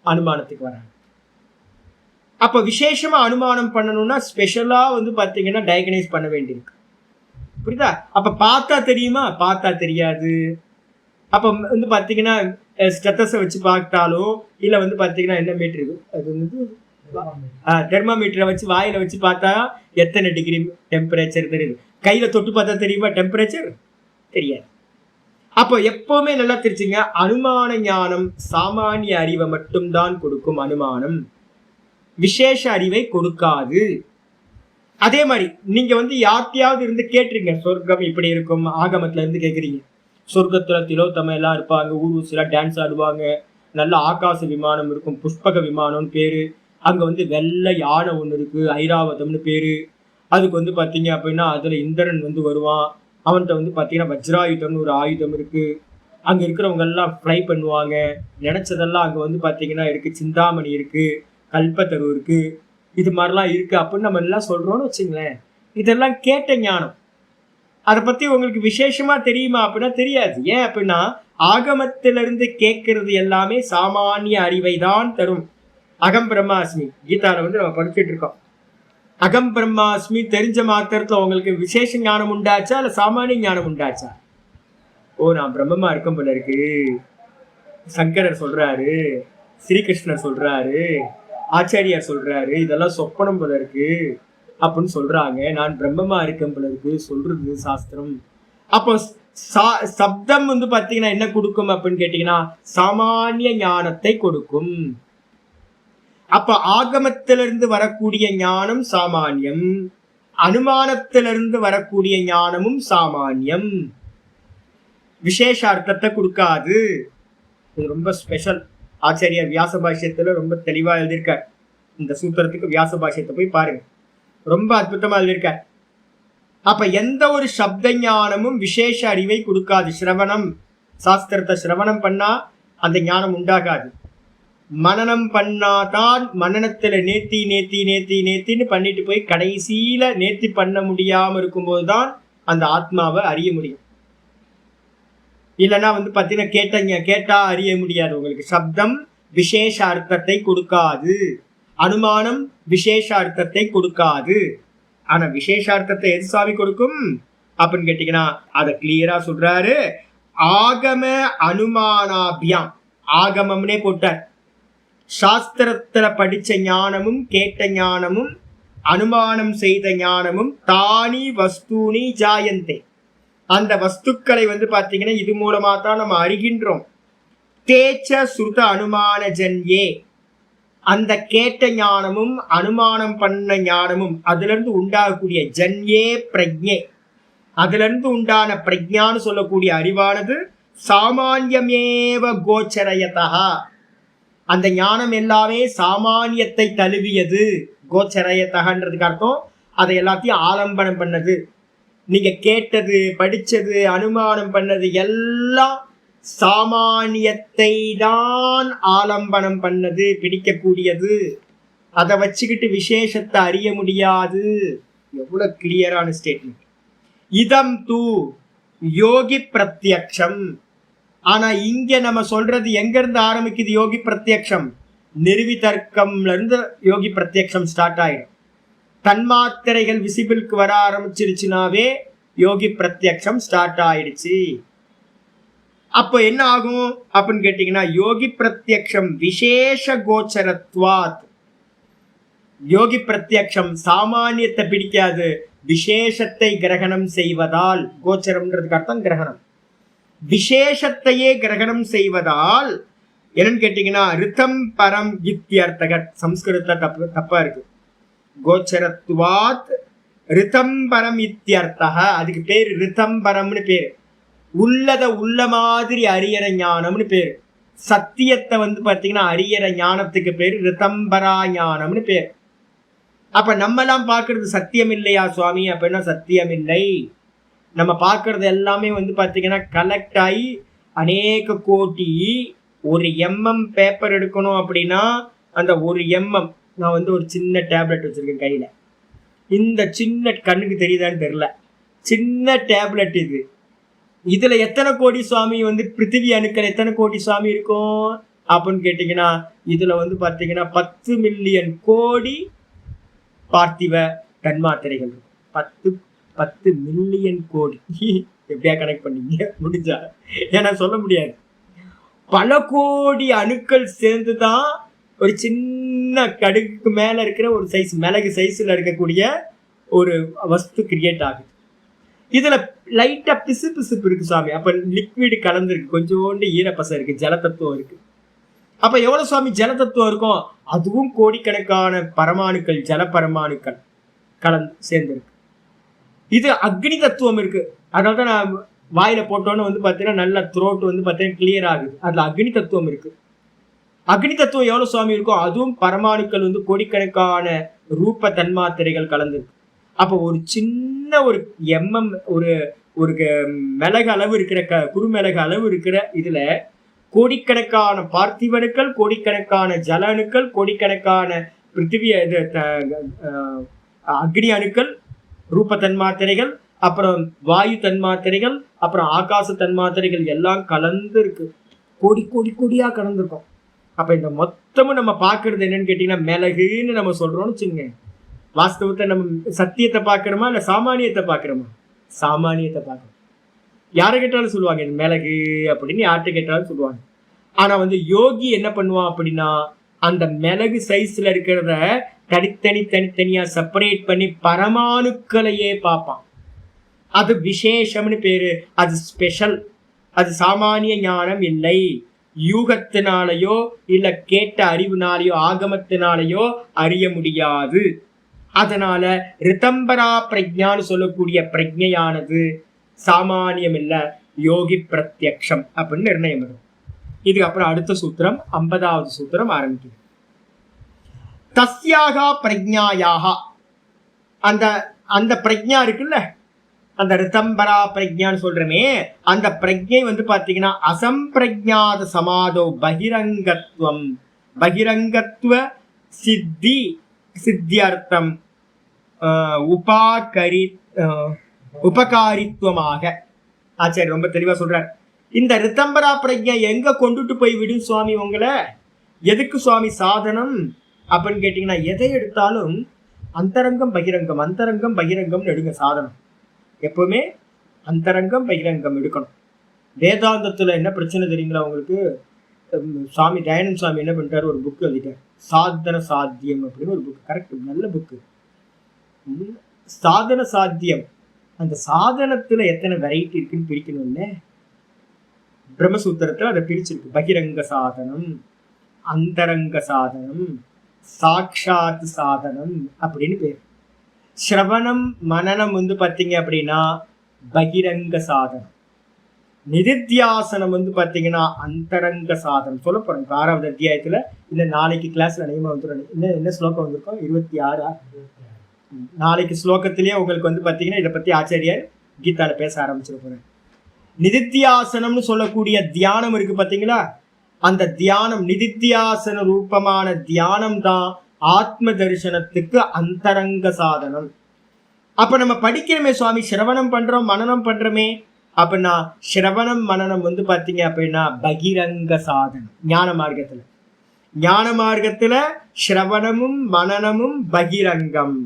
அனுமானத்துக்கு வராங்க. அப்ப விசேஷமா அனுமானம் பண்ணணும்னா ஸ்பெஷலா வந்து பாத்தீங்கன்னா டயக்னைஸ் பண்ண வேண்டியிருக்கு. புரியுதா? அப்ப பார்த்தா தெரியுமா? பார்த்தா தெரியாது. அப்ப வந்து பாத்தீங்கன்னா ஸ்டெத்தஸை வச்சு பார்த்தாலோ இல்ல வந்து பாத்தீங்கன்னா என்ன மீட்டர் இருக்கு, அது வந்து தெர்மாமீட்டரை வச்சு வாயில வச்சு பார்த்தா எத்தனை டிகிரி டெம்பரேச்சர் தெரியுது. கையில தொட்டு பார்த்தா தெரியுமா டெம்பரேச்சர்? தெரியாது. அப்போ எப்பவுமே நல்லா தெரிஞ்சுங்க, அனுமான ஞானம் சாமானிய அறிவை மட்டும்தான் கொடுக்கும். அனுமானம் விசேஷ அறிவை கொடுக்காது. அதே மாதிரி நீங்க வந்து யார்த்தையாவது இருந்து கேட்டுருங்க, சொர்க்கம் இப்படி இருக்கும், ஆகமத்துல இருந்து கேட்குறீங்க. சொர்க்கத்துல திலோத்தம எல்லாம் இருப்பாங்க, ஊர்வசில டான்ஸ் ஆடுவாங்க, நல்ல ஆகாச விமானம் இருக்கும், புஷ்பக விமானம்னு பேரு. அங்க வந்து வெள்ளை யானை ஒண்ணு இருக்கு, ஐராவதம்னு பேரு. அதுக்கு வந்து பாத்தீங்க அப்படின்னா அதுல இந்திரன் வந்து வருவான். அவன்கிட்ட வந்து பாத்தீங்கன்னா வஜ்ராயுதம்னு ஒரு ஆயுதம் இருக்கு. அங்க இருக்கிறவங்க எல்லாம் ஃப்ளை பண்ணுவாங்க. நினைச்சதெல்லாம் அங்க வந்து பாத்தீங்கன்னா இருக்கு. சிந்தாமணி இருக்கு, கல்பத்தரு இருக்கு, இது மாதிரிலாம் இருக்கு அப்படின்னு நம்ம எல்லாம் சொல்றோம்னு வச்சுங்களேன். இதெல்லாம் கேட்ட ஞானம். அதை பத்தி உங்களுக்கு விசேஷமா தெரியுமா அப்படின்னா தெரியாது. ஏன் அப்படின்னா ஆகமத்திலிருந்து கேட்கறது எல்லாமே சாமானிய அறிவை தான் தரும். அகம் பிரம்மாஸ்மி கீதால வந்து நம்ம படிச்சுட்டு இருக்கோம். அகம் பிரம்மாஸ்மி தெரிஞ்ச மாத்திரத்துல உங்களுக்கு விசேஷ ஞானம் உண்டாச்சா இல்ல சாமானிய ஞானம் உண்டாச்சா? ஓ, நான் பிரம்மமா இருக்கும் போல இருக்கு, சங்கரர் சொல்றாரு, ஸ்ரீகிருஷ்ணர் சொல்றாரு, ஆச்சாரியார் சொல்றாரு, இதெல்லாம் சொப்பனம் போல இருக்கு அப்படின்னு சொல்றாங்க. நான் பிரம்மமா இருக்கேன் போல இருக்கு சொல்றது சாஸ்திரம். அப்போ சப்தம் வந்து பாத்தீங்கன்னா என்ன கொடுக்கும் அப்படின்னு கேட்டீங்கன்னா சாமானிய ஞானத்தை கொடுக்கும். அப்ப ஆகமத்திலிருந்து வரக்கூடிய ஞானம் சாமானியம், அனுமானத்திலிருந்து வரக்கூடிய ஞானமும் சாமானியம், விசேஷார்த்தத்தை கொடுக்காது. இது ரொம்ப ஸ்பெஷல். ஆச்சாரியார் வியாச பாஷ்யத்துல ரொம்ப தெளிவா எழுதியிருக்கார். இந்த சூத்திரத்துக்கு வியாச பாஷ்யத்தை போய் பாருங்க, ரொம்ப அற்புதமா எழுதியிருக்கார். அப்ப எந்த ஒரு சப்த ஞானமும் விசேஷ அறிவை கொடுக்காது. சிரவணம், சாஸ்திரத்தை சிரவணம் பண்ணா அந்த ஞானம் உண்டாகாது. மனனம் பண்ணாதான் மனனத்துல நேத்தின்னு பண்ணிட்டு போய் கடைசியில நேர்த்தி பண்ண முடியாம இருக்கும்போதுதான் அந்த ஆத்மாவை அறிய முடியும். இல்லைன்னா பாத்தீங்கன்னா கேட்டா அறிய முடியாது. உங்களுக்கு சப்தம் விசேஷ அர்த்தத்தை கொடுக்காது, அனுமானம் விசேஷ அர்த்தத்தை கொடுக்காது. ஆனா விசேஷார்த்தத்தை எது சுவாமி கொடுக்கும் அப்படின்னு கேட்டீங்கன்னா அதை கிளியரா சொல்றாரு. ஆகம அனுமானாபியாம், ஆகமம்னே போட்டார். சாஸ்திரத்துல படிச்ச ஞானமும் கேட்ட ஞானமும் அனுமானம் செய்த ஞானமும் தானி வஸ்தூனி ஜாயந்தே, அந்த வஸ்துக்களை பாத்தீங்கன்னா இது மூலமா தான் நம்ம அறிகின்றோம். தேச்ச சுருத அனுமான ஜன்யே, அந்த கேட்ட ஞானமும் அனுமானம் பண்ண ஞானமும் அதுல இருந்து உண்டாகக்கூடிய ஜன்யே பிரஜ்ஞே, அதுல இருந்து உண்டான பிரஜான்னு சொல்லக்கூடிய அறிவானது சாமான்யமேவ கோச்சரயதா, அந்த ஞானம் எல்லாமே சாமானியத்தை தழுவியது. கோச்சரயத்தகன்றதுக்கு அர்த்தம் அதை எல்லாத்தையும் ஆலம்பனம் பண்ணது. நீங்க கேட்டது படிச்சது அனுமானம் பண்ணது எல்லாம் சாமானியத்தை தான் ஆலம்பனம் பண்ணது, பிடிக்கக்கூடியது. அதை வச்சுக்கிட்டு விசேஷத்தை அறிய முடியாது. எவ்வளவு கிளியரான ஸ்டேட்மெண்ட். இதம் தூ யோகி பிரத்யக்ஷம். ஆனா இங்க நம்ம சொல்றது எங்க இருந்து ஆரம்பிக்குது? யோகி பிரத்யக்ஷம் நிர்விதர்க்கம்ல இருந்து யோகி பிரத்யக்ஷம் ஸ்டார்ட் ஆயிடும். தன்மாத்திரைகள் விசிபிளுக்கு வர ஆரம்பிச்சிருச்சுனாவே யோகி பிரத்யக்ஷம் ஸ்டார்ட் ஆயிடுச்சு. அப்போ என்ன ஆகும் அப்படின்னு கேட்டீங்கன்னா யோகி பிரத்யக்ஷம் விசேஷ கோச்சரத்வாத். யோகி பிரத்யக்ஷம் சாமானியத்தை பிடிக்காது, விசேஷத்தை கிரகணம் செய்வதால். கோச்சரம்ன்றதுக்கு அர்த்தம் கிரகணம். விசேஷத்தையே கிரகணம் செய்வதால் என்னன்னு கேட்டீங்கன்னா ரிதம் பரம் இத்தியர்த்தக. சம்ஸ்கிருதத்துல தப்பா இருக்கு. கோச்சரத்வாத் ரிதம் பரம் இத்தியர்த்தக. அதுக்கு பேர் ரிதம் பரம்னு பேரு. உள்ளத உள்ள மாதிரி அறியற ஞானம்னு பேரு. சத்தியத்தை பாத்தீங்கன்னா அறியற ஞானத்துக்கு பேரு ரிதம்பரா ஞானம்னு பேரு. அப்ப நம்ம எல்லாம் பாக்குறது சத்தியம் இல்லையா சுவாமி அப்படின்னா சத்தியம் இல்லை. நம்ம பார்க்கறது எல்லாமே பாத்தீங்கன்னா கலெக்ட் ஆகி அநேக கோட்டி. ஒரு எம்எம் பேப்பர் எடுக்கணும் அப்படின்னா அந்த ஒரு எம்எம், நான் ஒரு சின்ன டேப்லெட் வச்சிருக்கேன் கையில. இந்த சின்ன கண்ணுக்கு தெரியுதான்னு தெரியல, சின்ன டேப்லெட் இது. இதுல எத்தனை கோடி சுவாமி பிருத்திவி அணுக்கள் எத்தனை கோடி சுவாமி இருக்கும் அப்படின்னு கேட்டீங்கன்னா இதுல பாத்தீங்கன்னா 10 மில்லியன் கோடி பார்த்திவ தன்மாத்திரைகள் இருக்கும். 10 மில்லியன் கோடி. எப்படியா கனெக்ட் பண்ணீங்க முடிஞ்சா? ஏன்னா சொல்ல முடியாது. பல கோடி அணுக்கள் சேர்ந்துதான் ஒரு சின்ன கடுகுக்கு மேல இருக்கிற ஒரு சைஸ், மிளகு சைஸ்ல இருக்கக்கூடிய ஒரு வஸ்து கிரியேட் ஆகுது. இதுல லைட்டா பிசுப்பு இருக்கு சுவாமி. அப்ப லிக்விட் கலந்துருக்கு, கொஞ்சோண்டு ஈரப்பசை இருக்கு, ஜலத்தத்துவம் இருக்கு. அப்ப எவ்வளவு சுவாமி ஜலத்தத்துவம் இருக்கும்? அதுவும் கோடிக்கணக்கான பரமாணுக்கள், ஜல பரமாணுக்கள் கலந்து சேர்ந்துருக்கு. இது அக்னி தத்துவம் இருக்கு. அதனாலதான் நான் வாயில போட்டோன்னு பாத்தீங்கன்னா நல்ல த்ரோட் பாத்தீங்கன்னா கிளியர் ஆகுது. அதுல அக்னி தத்துவம் இருக்கு. அக்னி தத்துவம் எவ்வளவு சுவாமி இருக்கும்? அதுவும் பரமாணுக்கள் கோடிக்கணக்கான ரூப தன்மாத்திரைகள் கலந்துருக்கு. அப்போ ஒரு சின்ன ஒரு எம்எம் ஒரு ஒரு மிளகு அளவு இருக்கிற குறுமிளகு அளவு இருக்கிற இதுல கோடிக்கணக்கான பார்த்திவனுக்கள், கோடிக்கணக்கான ஜல அணுக்கள், கோடிக்கணக்கான பிருத்திவி அக்னி அணுக்கள், ரூப தன்மாத்திரைகள், அப்புறம் வாயு தன்மாத்திரைகள், அப்புறம் ஆகாச தன்மாத்திரைகள் எல்லாம் கலந்து இருக்கு. கோடி கோடி கோடியா கலந்துருக்கும். அப்ப இந்த மொத்தமும் நம்ம பாக்குறது என்னன்னு கேட்டீங்கன்னா மிளகுன்னு நம்ம சொல்றோம்னு வச்சுங்க. வாஸ்தவத்தை நம்ம சத்தியத்தை பாக்குறோமா இல்ல சாமானியத்தை பாக்குறோமா? சாமானியத்தை பார்க்கணும். யாரை கேட்டாலும் சொல்லுவாங்க இது மிளகு அப்படின்னு, யார்கிட்ட கேட்டாலும் சொல்லுவாங்க. ஆனா யோகி என்ன பண்ணுவான் அப்படின்னா அந்த மிளகு சைஸ்ல இருக்கிறத தனித்தனியா செப்பரேட் பண்ணி பரமாணுக்களையே பார்ப்பான். அது விசேஷம்னு பேரு, அது ஸ்பெஷல். அது சாமானிய ஞானம் இல்லை. யூகத்தினாலேயோ இல்ல கேட்ட அறிவுனாலேயோ ஆகமத்தினாலேயோ அறிய முடியாது. அதனால ரிதம்பரா பிரஜான்னு சொல்லக்கூடிய பிரஜையானது சாமானியம் இல்ல, யோகி பிரத்யக்ஷம் அப்படின்னு நிர்ணயம் வரும். இதுக்கு அப்புறம் அடுத்த சூத்திரம் 50வது சூத்திரம் ஆரம்பிக்குது. தஸ்யாக பிரஜாயாக, அந்த அந்த பிரஜா இருக்குல்ல, அந்த ரிதம்பரா பிரஜான்னு சொல்றமே, அந்த பிரஜை பாத்தீங்கன்னா அசம்பிரஜாத சமாதோ பகிரங்கத்துவம். பகிரங்கத்துவ சித்தி சித்தியர்த்தம் உபகாரித்துவமாக ஆச்சாரியர் ரொம்ப தெளிவா சொல்றார். இந்த ரித்தம்பரா பிரஜை எங்க கொண்டுட்டு போய் விடும் சுவாமி உங்களை? எதுக்கு சுவாமி சாதனம் அப்படின்னு கேட்டீங்கன்னா, எதை எடுத்தாலும் அந்தரங்கம் பகிரங்கம் அந்தரங்கம் பகிரங்கம் எடுங்க. சாதனம் எப்பவுமே அந்தரங்கம் பகிரங்கம் எடுக்கணும். வேதாந்தத்துல என்ன பிரச்சனை தெரியுங்களா உங்களுக்கு? சுவாமி தயானந்த சுவாமி என்ன பண்ணிட்டாரு, ஒரு புக் எழுதிட்டார், சாதன சாத்தியம் அப்படின்னு ஒரு புக். கரெக்ட், நல்ல புக்கு. சாதன சாத்தியம். அந்த சாதனத்துல எத்தனை வெரைட்டி இருக்குன்னு பிரிக்கணும்ல. பிரம்மசூத்திரத்துல அதை பிரிச்சிருக்கு. பகிரங்க சாதனம், அந்தரங்க சாதனம், சாட்சாத் சாதனம் அப்படின்னு பேர். ஸ்ரவணம் மனனம் வந்து பார்த்தீங்க அப்படின்னா பகிரங்க சாதனம். நிதித்தியாசனம் வந்து பார்த்தீங்கன்னா அந்தரங்க சாதனம். சொல்ல போறோம் 6வது அத்தியாயத்துல. இந்த நாளைக்கு கிளாஸ்ல அநேகமா வந்துடும். என்ன ஸ்லோகம் வந்திருக்கோம்? 26. நாளைக்கு ஸ்லோகத்திலேயே உங்களுக்கு வந்து பார்த்தீங்கன்னா இதை பத்தி ஆச்சாரியர் கீதால பேச ஆரம்பிச்சிருப்பாரு. நிதித்தியாசனம்னு சொல்லக்கூடிய தியானம் இருக்கு பார்த்தீங்களா? அந்த தியானம், நிதித்தியாசன ரூபமான தியானம் தான் ஆத்ம தரிசனத்துக்கு அந்தரங்க சாதனம். அப்ப நம்ம படிக்கிறோமே சுவாமி, சிரவணம் பண்றோம் மனனம் பண்றோமே அப்படின்னா, சிரவணம் மனனம் வந்து பாத்தீங்க அப்படின்னா பகிரங்க சாதனம். ஞான மார்க்கத்துல சிரவணமும் மனனமும் பகிரங்கம்.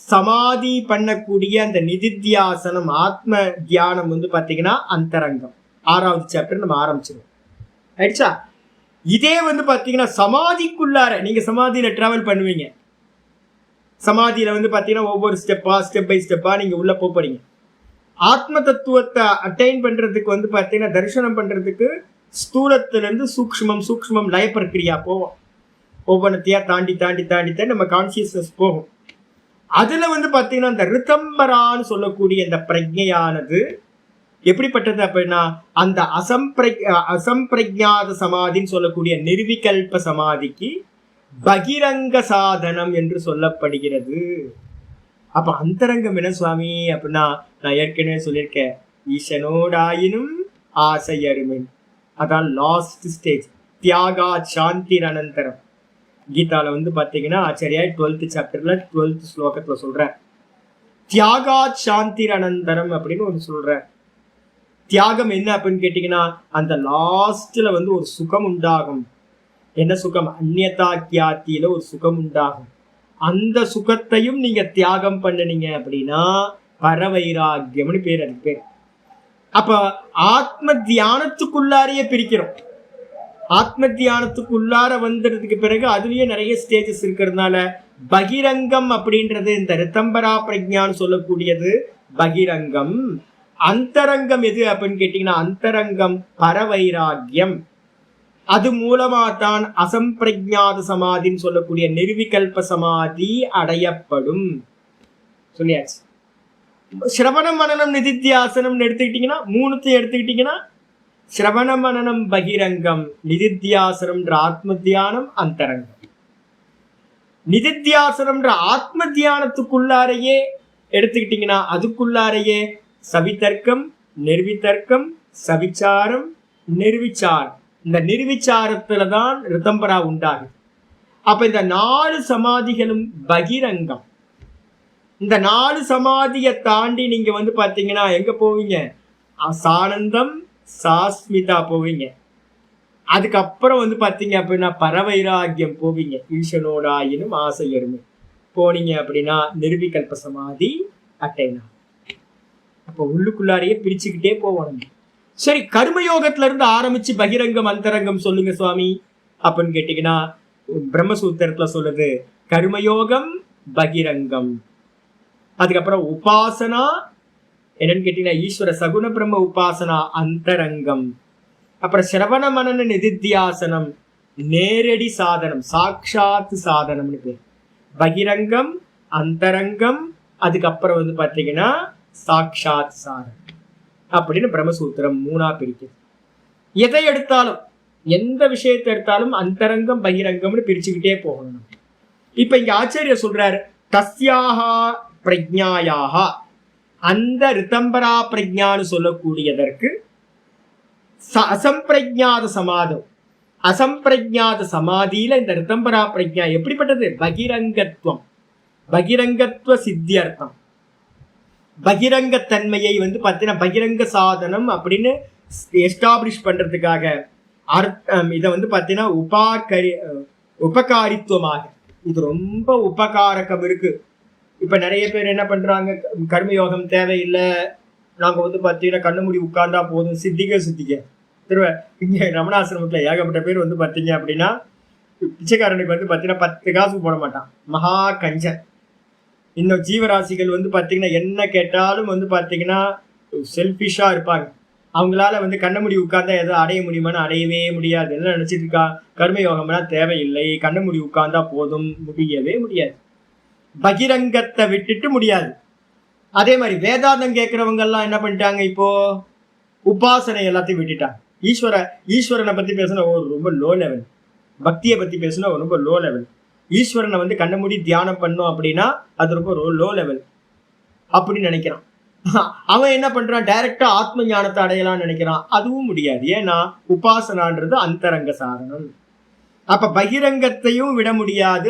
சமாதி பண்ணக்கூடிய அந்த நிதித்தியாசனம் ஆத்ம தியானம் வந்து பாத்தீங்கன்னா அந்தரங்கம். 6வது சாப்டர் நம்ம ஆரம்பிச்சிருவோம். ஆயிடுச்சா? இதே வந்து பாத்தீங்கன்னா சமாதிக்குள்ளார நீங்க சமாதியில டிராவல் பண்ணுவீங்க. சமாதியில வந்து பாத்தீங்கன்னா ஒவ்வொரு ஸ்டெப் பை ஸ்டெப்பா நீங்க உள்ள போறீங்க. ஆத்ம தத்துவத்தை அட்டைன் பண்றதுக்கு வந்து பாத்தீங்கன்னா தரிசனம் பண்றதுக்கு ஸ்தூலத்துல இருந்து சூக்ஷ்மம் லய பிரக்கிரியா போவோம். ஒவ்வொன்றத்தையா தாண்டி நம்ம கான்சியஸ்னஸ் போகும். அதுல வந்து பாத்தீங்கன்னா இந்த ரித்தம்பரான்னு சொல்லக்கூடிய இந்த பிரஜையானது எப்படிப்பட்டது அப்படின்னா, அந்த அசம்பிரஜாத சமாதின்னு சொல்லக்கூடிய நிர்விகல்ப சமாதிக்கு பகிரங்க சாதனம் என்று சொல்லப்படுகிறது. அப்ப அந்தரங்கம் என்ன சுவாமி அப்படின்னா, நான் ஏற்கனவே சொல்லியிருக்கேன், ஈசனோடாயினும் ஆசை அருமின். அதான் லாஸ்ட் ஸ்டேஜ். தியாகா சாந்தி அனந்தரம். கீதால வந்து பாத்தீங்கன்னா ஆச்சாரியா 12th சாப்டர்ல 12th ஸ்லோகத்துல சொல்ற தியாகா சாந்தி அனந்தரம் அப்படின்னு ஒன்று சொல்ற. தியாகம் என்ன அப்படின்னு கேட்டீங்கன்னா, அந்த லாஸ்ட்ல வந்து ஒரு சுகம் உண்டாகும். என்ன சுகம்? அந்நியதா கியாத்தியில ஒரு சுகம் உண்டாகும். அந்த சுகத்தையும் நீங்க தியாகம் பண்ணினீங்க அப்படின்னா பரவைராக்கியம்னு பேர். அதுக்கு பேர். அப்ப ஆத்ம தியானத்துக்குள்ளாரையே பிரிக்கிறோம். ஆத்ம தியானத்துக்குள்ளார வந்ததுக்கு பிறகு அதுலயே நிறைய ஸ்டேஜஸ் இருக்கிறதுனால பகிரங்கம் அப்படின்றது இந்த ரித்தம்பரா பிரஜான்னு சொல்லக்கூடியது பகிரங்கம். அந்தரங்கம் எது அப்படின்னு கேட்டீங்கன்னா, அந்தரங்கம் பரவைராக்கியம். அது மூலமா தான் அசம்பிரஜாத சமாதின்னு சொல்லக்கூடிய நிர்விகல்ப சமாதி அடையப்படும். சொல்லியாச்சு. சிரவணம் மனனம் நிதித்தியாசனம் எடுத்துக்கிட்டீங்கன்னா, 3 எடுத்துக்கிட்டீங்கன்னா, சிரவண மனனம் பகிரங்கம், நிதித்தியாசனம் ஆத்ம தியானம் அந்தரங்கம். நிதித்தியாசனம் ஆத்ம தியானத்துக்குள்ளாரையே எடுத்துக்கிட்டீங்கன்னா, அதுக்குள்ளாரையே சவிதர்க்கம், நிர்விதர்க்கம், சவிச்சாரம், நிர்விச்சாரம். இந்த நிர்விச்சாரத்துலதான் ரித்தம்பரா உண்டாகுது. அப்ப இந்த 4 சமாதிகளும் பகிரங்கம். இந்த 4 சமாதியை தாண்டி நீங்க வந்து பாத்தீங்கன்னா எங்க போவீங்க? சானந்தம், சாஸ்மிதா போவீங்க. அதுக்கப்புறம் வந்து பாத்தீங்க அப்படின்னா பரவைராக்கியம் போவீங்க. ஈசனோடாயினும் ஆசை எருமை போனீங்க அப்படின்னா நிர்விகல்ப சமாதி அட்டைனா. அப்போ உள்ளுக்குள்ளாரையே பிரிச்சுக்கிட்டே போவோம். சரி, கர்மயோகத்துல இருந்து ஆரம்பிச்சு பகிரங்கம் அந்தரங்கம் சொல்லுங்க சுவாமி அப்படின்னு கேட்டீங்கன்னா, பிரம்மசூத்திரத்துல சொல்லுது கர்மயோகம் பகிரங்கம். அதுக்கப்புறம் உபாசனா என்னன்னு கேட்டீங்கன்னா ஈஸ்வர சகுண பிரம்ம உபாசனா அந்தரங்கம். அப்புறம் சிரவண மனன நிதித்தியாசனம் நேரடி சாதனம், சாட்சாத் சாதனம்னு பேர். பகிரங்கம், அந்தரங்கம், அதுக்கப்புறம் வந்து பாத்தீங்கன்னா சாட்சாத் சாதனம் அப்படின்னு பிரம்மசூத்திரம் 3ஆ பிரிக்குது. எதை எடுத்தாலும், எந்த விஷயத்தை எடுத்தாலும் அந்தரங்கம் பகிரங்கம்னு பிரிச்சுக்கிட்டே போகணும். இப்ப இங்க ஆச்சாரியர் சொல்றாரு, தஸ்யாஹா பிரஜ்ஞாயாஹா, அந்த ரித்தம்பரா பிரஜ்ஞான்னு சொல்லக்கூடியதற்கு அசம்பிரஜாத சமாதம், அசம்பிரஜாத சமாதியில இந்த ரிதம்பரா பிரஜா எப்படிப்பட்டது? பகிரங்கத்துவம், பகிரங்கத்துவ சித்தியர்த்தம். பகிரங்கத்தன்மையை பார்த்தீங்கன்னா பகிரங்க சாதனம் அப்படின்னு எஸ்டாப்ளிஷ் பண்றதுக்காக இதை பார்த்தீங்கன்னா உபகாரித்துவமாக இது ரொம்ப உபகாரகம் இருக்கு. இப்ப நிறைய பேர் என்ன பண்றாங்க, கர்மயோகம் தேவையில்லை, நாங்க பார்த்தீங்கன்னா கண்ணு மூடி உட்கார்ந்தா போதும், சித்திக்க இங்க ரமணாசிரமத்துல ஏகப்பட்ட பேர் பார்த்தீங்க அப்படின்னா பிச்சைக்காரனுக்கு பார்த்தீங்கன்னா 10 காசு போட மாட்டான், மகா கஞ்சன். இன்னும் ஜீவராசிகள் பார்த்தீங்கன்னா என்ன கேட்டாலும் பார்த்தீங்கன்னா செல்ஃபிஷா இருப்பாங்க. அவங்களால கண்ண மூடி உட்கார்ந்தா எதோ அடைய முடியுமான்னு அடையவே முடியாது. என்ன நினைச்சிட்டு இருக்கா, கர்மயோகம்லாம் தேவையில்லை, கண்ண மூடி உட்கார்ந்தா போதும், முடியவே முடியாது. பகிரங்கத்தை விட்டுட்டு முடியாது. அதே மாதிரி வேதாந்தம் கேட்கிறவங்க எல்லாம் என்ன பண்ணிட்டாங்க, இப்போ உபாசனை எல்லாத்தையும் விட்டுட்டாங்க. ஈஸ்வரனை பத்தி பேசினா ரொம்ப லோ லெவல், பக்தியை பத்தி பேசினா ரொம்ப லோ லெவல். ஈஸ்வரனை கண்ண மூடி தியானம் பண்ணோம் அப்படின்னா அது ரொம்ப லோ லெவல் அப்படின்னு நினைக்கிறான். அவன் என்ன பண்றான், டைரக்டா ஆத்ம ஞானத்தை அடையலாம்னு நினைக்கிறான். அதுவும் முடியாது. ஏன்னா உபாசனான்றது அந்தரங்க சாதனம். அப்ப பகிரங்கத்தையும் விட முடியாது,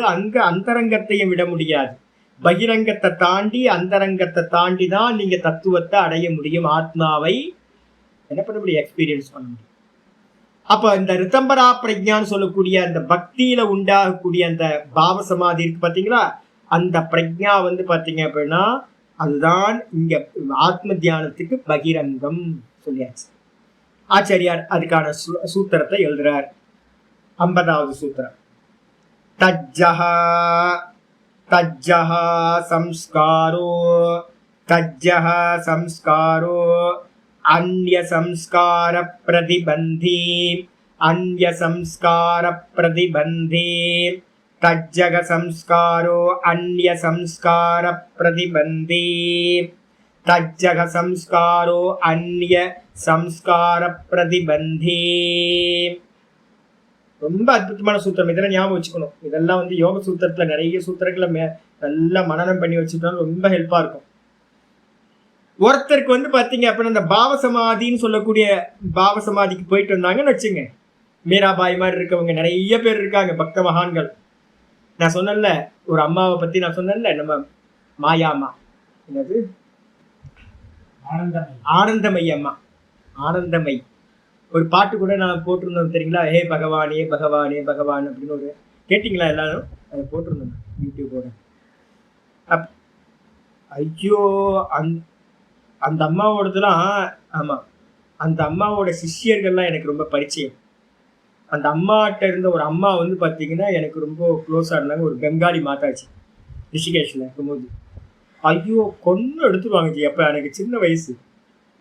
அந்தரங்கத்தையும் விட முடியாது. பகிரங்கத்தை தாண்டி அந்தரங்கத்தை தாண்டி தான் நீங்க தத்துவத்தை அடைய முடியும், ஆத்மாவை என்ன பண்ண முடியும், எக்ஸ்பீரியன்ஸ் பண்ண முடியும். அப்ப இந்த ரிதம்பரா பிரஜான்னு சொல்லக்கூடிய அந்த பக்தியில உண்டாகக்கூடிய அந்த பாவ சமாதி இருக்கு பாத்தீங்களா, அந்த பிரஜா பாத்தீங்க அப்படின்னா அதுதான் இங்க ஆத்ம தியானத்துக்கு பகிரங்கம் சொல்லியாச்சு. ஆச்சாரியார் அதுக்கான சூத்திரத்தை எழுதுறார். 50வது சூத்திரம். தஜ்ஜஹ சம்ஸ்காரோ அன்ய சம்ஸ்கார பிரதிபந்தி தஜ்ஜக சம்ஸ்காரோ அன்ய சம்ஸ்கார பிரதிபந்தி தஜ்ஜக சம்ஸ்காரோ அன்ய சம்ஸ்கார பிரதிபந்தி. ரொம்ப அற்புதமான சூத்திரம், இதெல்லாம் ஞாபகம் வச்சுக்கணும். இதெல்லாம் யோக சூத்திரத்துல நிறைய சூத்திரங்களை நல்லா மனனம் பண்ணி வச்சுக்கிட்டாலும் ரொம்ப ஹெல்ப்பா இருக்கும். ஒருத்தருக்கு பாத்தீங்க அப்படின்னா அந்த பாவசமாதின்னு சொல்லக்கூடிய பாவசமாதிக்கு போயிட்டு வந்தாங்கன்னு வச்சுங்க, மீராபாய் மாதிரி இருக்கவங்க நிறைய பேர் இருக்காங்க, பக்த மகான்கள். நான் சொன்னேன்ல ஒரு அம்மாவை பத்தி, நான் சொன்னேன்ல நம்ம மாயாமா, என்னது ஆனந்தமை அம்மா, ஆனந்தமை. ஒரு பாட்டு கூட நான் போட்டிருந்தோம் தெரியுங்களா, ஹே பகவானே பகவானே பகவான் அப்படின்னு ஒரு கேட்டிங்களா எல்லாரும்? அதை போட்டிருந்தோம் யூடியூபோட. ஐயோ அந்த அம்மாவோடதுலாம், ஆமா அந்த அம்மாவோட சிஷ்யர்கள்லாம் எனக்கு ரொம்ப பரிச்சயம். அந்த அம்மாட்ட இருந்த ஒரு அம்மா பார்த்தீங்கன்னா எனக்கு ரொம்ப க்ளோஸாக இருந்தாங்க. ஒரு பெங்காலி மாதாச்சு, ரிஷிகேஷில் இருக்கும்போது ஐயோ கொன்று எடுத்துருவாங்க ஜி. அப்போ எனக்கு சின்ன வயசு.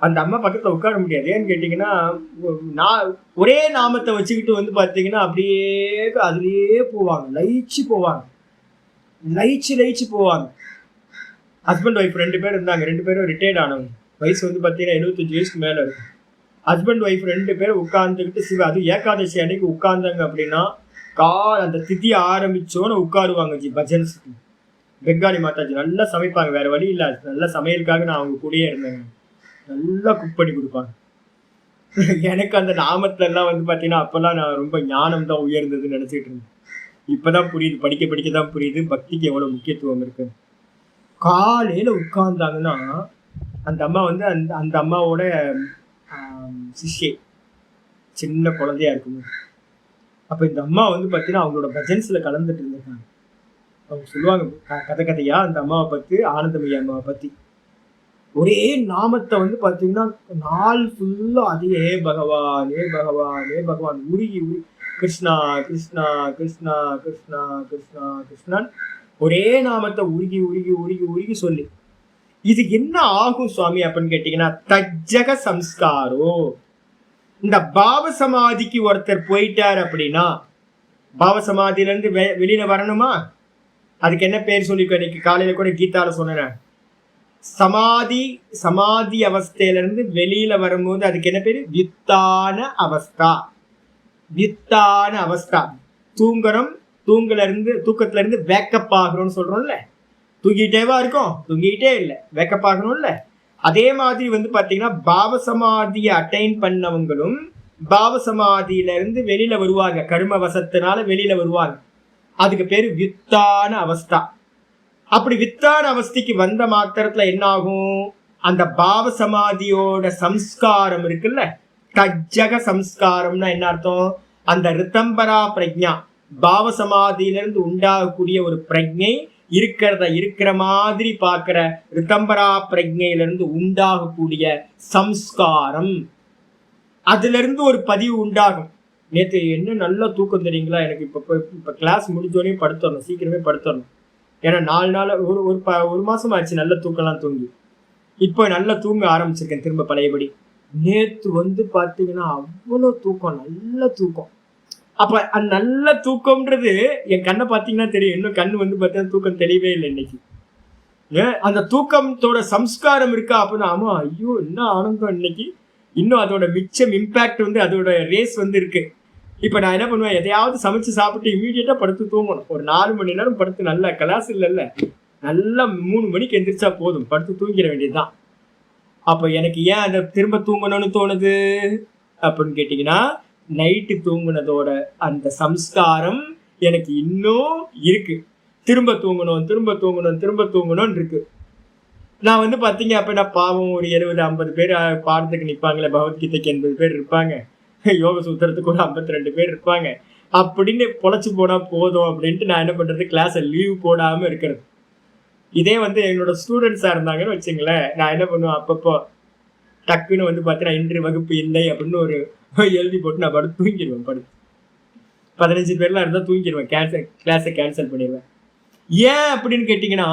அந்த அம்மா பக்கத்தில் உட்கார முடியாது. ஏன்னு கேட்டிங்கன்னா நான் ஒரே நாமத்தை வச்சுக்கிட்டு பார்த்தீங்கன்னா அப்படியே அதுலேயே போவாங்க, லயிச்சு போவாங்க. ஹஸ்பண்ட் ஒய்ஃப் 2 பேர் இருந்தாங்க. 2 பேரும் ரிட்டையர்ட் ஆனவங்க. வயசு பார்த்தீங்கன்னா 75 வயசுக்கு மேலே இருக்கும். ஹஸ்பண்ட் ஒய்ஃப் 2 பேரும் உட்கார்ந்துக்கிட்டு அது ஏகாதசி அன்னைக்கு உட்கார்ந்தாங்க அப்படின்னா அந்த திதி ஆரம்பிச்சோன்னு உட்காருவாங்க ஜி பஜன்ஸுக்கு. பெங்காலி மாதாஜி நல்லா சமைப்பாங்க, வேற வழி இல்லை, நல்ல சமையலுக்காக நான் அவங்க கூடயே இருந்தேங்க. நல்லா குக் பண்ணி கொடுப்பாங்க. எனக்கு அந்த நாமத்துல எல்லாம் பார்த்தீங்கன்னா அப்பெல்லாம் நான் ரொம்ப ஞானம் தான் உயர்ந்ததுன்னு நினைச்சிட்டு இருந்தேன். இப்பதான் புரியுது, படிக்க தான் புரியுது பக்திக்கு எவ்வளவு முக்கியத்துவம் இருக்கு. காலையில உட்கார்ந்தாங்கன்னா அந்த அம்மா அந்த அம்மாவோட சிஷ்யை சின்ன குழந்தையா இருக்கும்போது, அப்ப இந்த அம்மா பார்த்தீங்கன்னா அவங்களோட பஜன்ஸ்ல கலந்துட்டு இருந்திருக்காங்க. அவங்க சொல்லுவாங்க கதையா அந்த அம்மாவை பத்தி, ஆனந்தமய்ய அம்மாவை பத்தி. ஒரே நாமத்தை பார்த்தீங்கன்னா நாள் ஃபுல்லா அதே பகவான் உருகி கிருஷ்ணா கிருஷ்ணா கிருஷ்ணா கிருஷ்ணா கிருஷ்ணா கிருஷ்ணன் ஒரே நாமத்தை உருகி சொல்லி, இது என்ன ஆகும் சுவாமி அப்படின்னு கேட்டீங்கன்னா, தஜ்ஜக சம்ஸ்காரோ. இந்த பாவ சமாதிக்கு ஒருத்தர் போயிட்டார் அப்படின்னா, பாவ சமாதியில இருந்து வெளியில வரணுமா? அதுக்கு என்ன பேர் சொல்லிருக்கோம், இன்னைக்கு காலையில கூட கீதால சொன்னேன். சமாதி அவஸ்தையில இருந்து வெளியில வரும்போது அதுக்கு என்ன பேரு? வித்தான அவஸ்தா. தூக்கத்துல இருந்து வேக்கப் ஆகிறோம்னு சொல்றோம்ல. தூங்கிட்டேவா இருக்கும், தூங்கிட்டே இல்லை, வேக்கப் ஆகணும்ல. அதே மாதிரி பாத்தீங்கன்னா பாவ சமாதியை அட்டைன் பண்ணவங்களும் பாவசமாதியில இருந்து வெளியில வருவாங்க, கர்ம வசத்தினால வெளியில வருவாங்க. அதுக்கு பேரு வித்தான அவஸ்தா. அப்படி வித்தான அவஸ்தைக்கு வந்த மாத்திரத்துல என்ன ஆகும், அந்த பாவசமாதியோட சம்ஸ்காரம் இருக்குல்ல, கஜ்ஜக சம்ஸ்காரம்னா என்ன அர்த்தம், அந்த ரித்தம்பரா பிரஜா பாவசமாதியிலிருந்து உண்டாகக்கூடிய ஒரு பிரஜை இருக்கிறத இருக்கிற மாதிரி பார்க்கிற ரித்தம்பரா பிரஜையிலிருந்து உண்டாகக்கூடிய சம்ஸ்காரம், அதுல இருந்து ஒரு பதிவு உண்டாகும். நேற்று என்ன நல்ல தூக்கம் தெரியுங்களா, எனக்கு இப்ப கிளாஸ் முடிஞ்சோடனே படுத்துடணும், சீக்கிரமே படுத்துடணும். ஏன்னா 4 நாள் ஒரு மாசம் ஆச்சு நல்ல தூக்கம்லாம் தூங்கி. இப்போ நல்லா தூங்க ஆரம்பிச்சிருக்கேன் திரும்ப பழையபடி. நேற்று பாத்தீங்கன்னா அவ்வளோ தூக்கம், நல்ல தூக்கம். அப்ப அந்த நல்ல தூக்கம்ன்றது என் கண்ணை பார்த்தீங்கன்னா தெரியும், இன்னும் கண்ணு பார்த்தீங்கன்னா தூக்கம் தெரியவே இல்லை இன்னைக்கு. அந்த தூக்கத்தோட சம்ஸ்காரம் இருக்கா அப்படின்னா, ஆமா ஐயோ என்ன ஆனந்தம் இன்னைக்கு, இன்னும் அதோட மிச்சம் இம்பாக்ட் அதோட ரேஸ் இருக்கு. இப்ப நான் என்ன பண்ணுவேன், எதையாவது சமைச்சு சாப்பிட்டு இமீடியட்டா படுத்து தூங்கணும். ஒரு 4 மணி நேரம் படுத்து, நல்ல கிளாஸ் இல்லைல்ல, நல்லா 3 மணிக்கு எந்திரிச்சா போதும், படுத்து தூங்கிட வேண்டியதுதான். அப்ப எனக்கு ஏன் அதை திரும்ப தூங்கணும்னு தோணுது அப்படின்னு கேட்டீங்கன்னா, நைட்டு தூங்குனதோட அந்த சம்ஸ்காரம் எனக்கு இன்னும் இருக்கு. திரும்ப தூங்கணும் திரும்ப தூங்கணும் திரும்ப தூங்கணும்னு இருக்கு. நான் பாத்தீங்க அப்படின்னா பாவம் ஒரு 70-50 பேர் பாடத்துக்கு நிற்பாங்களே, பகவத்கீதைக்கு 80 பேர் இருப்பாங்க, யோக சூத்திரத்துக்கு ஒரு 52 பேர் இருப்பாங்க. அப்படின்னு பொழைச்சு போனா போதும் அப்படின்ட்டு நான் என்ன பண்றது, கிளாஸை லீவ் போடாம இருக்கிறது. இதே என்னோட ஸ்டூடெண்ட்ஸா இருந்தாங்கன்னு வச்சுங்களேன், நான் என்ன பண்ணுவேன், அப்பப்போ டக்குன்னு பார்த்தீங்கன்னா இன்று வகுப்பு இல்லை அப்படின்னு ஒரு எழுதி போட்டு நான் படுத்து தூங்கிடுவேன். 15 பேர்லாம் இருந்தால் தூங்கிடுவேன், கிளாஸை கேன்சல் பண்ணிடுவேன். ஏன் அப்படின்னு கேட்டீங்கன்னா,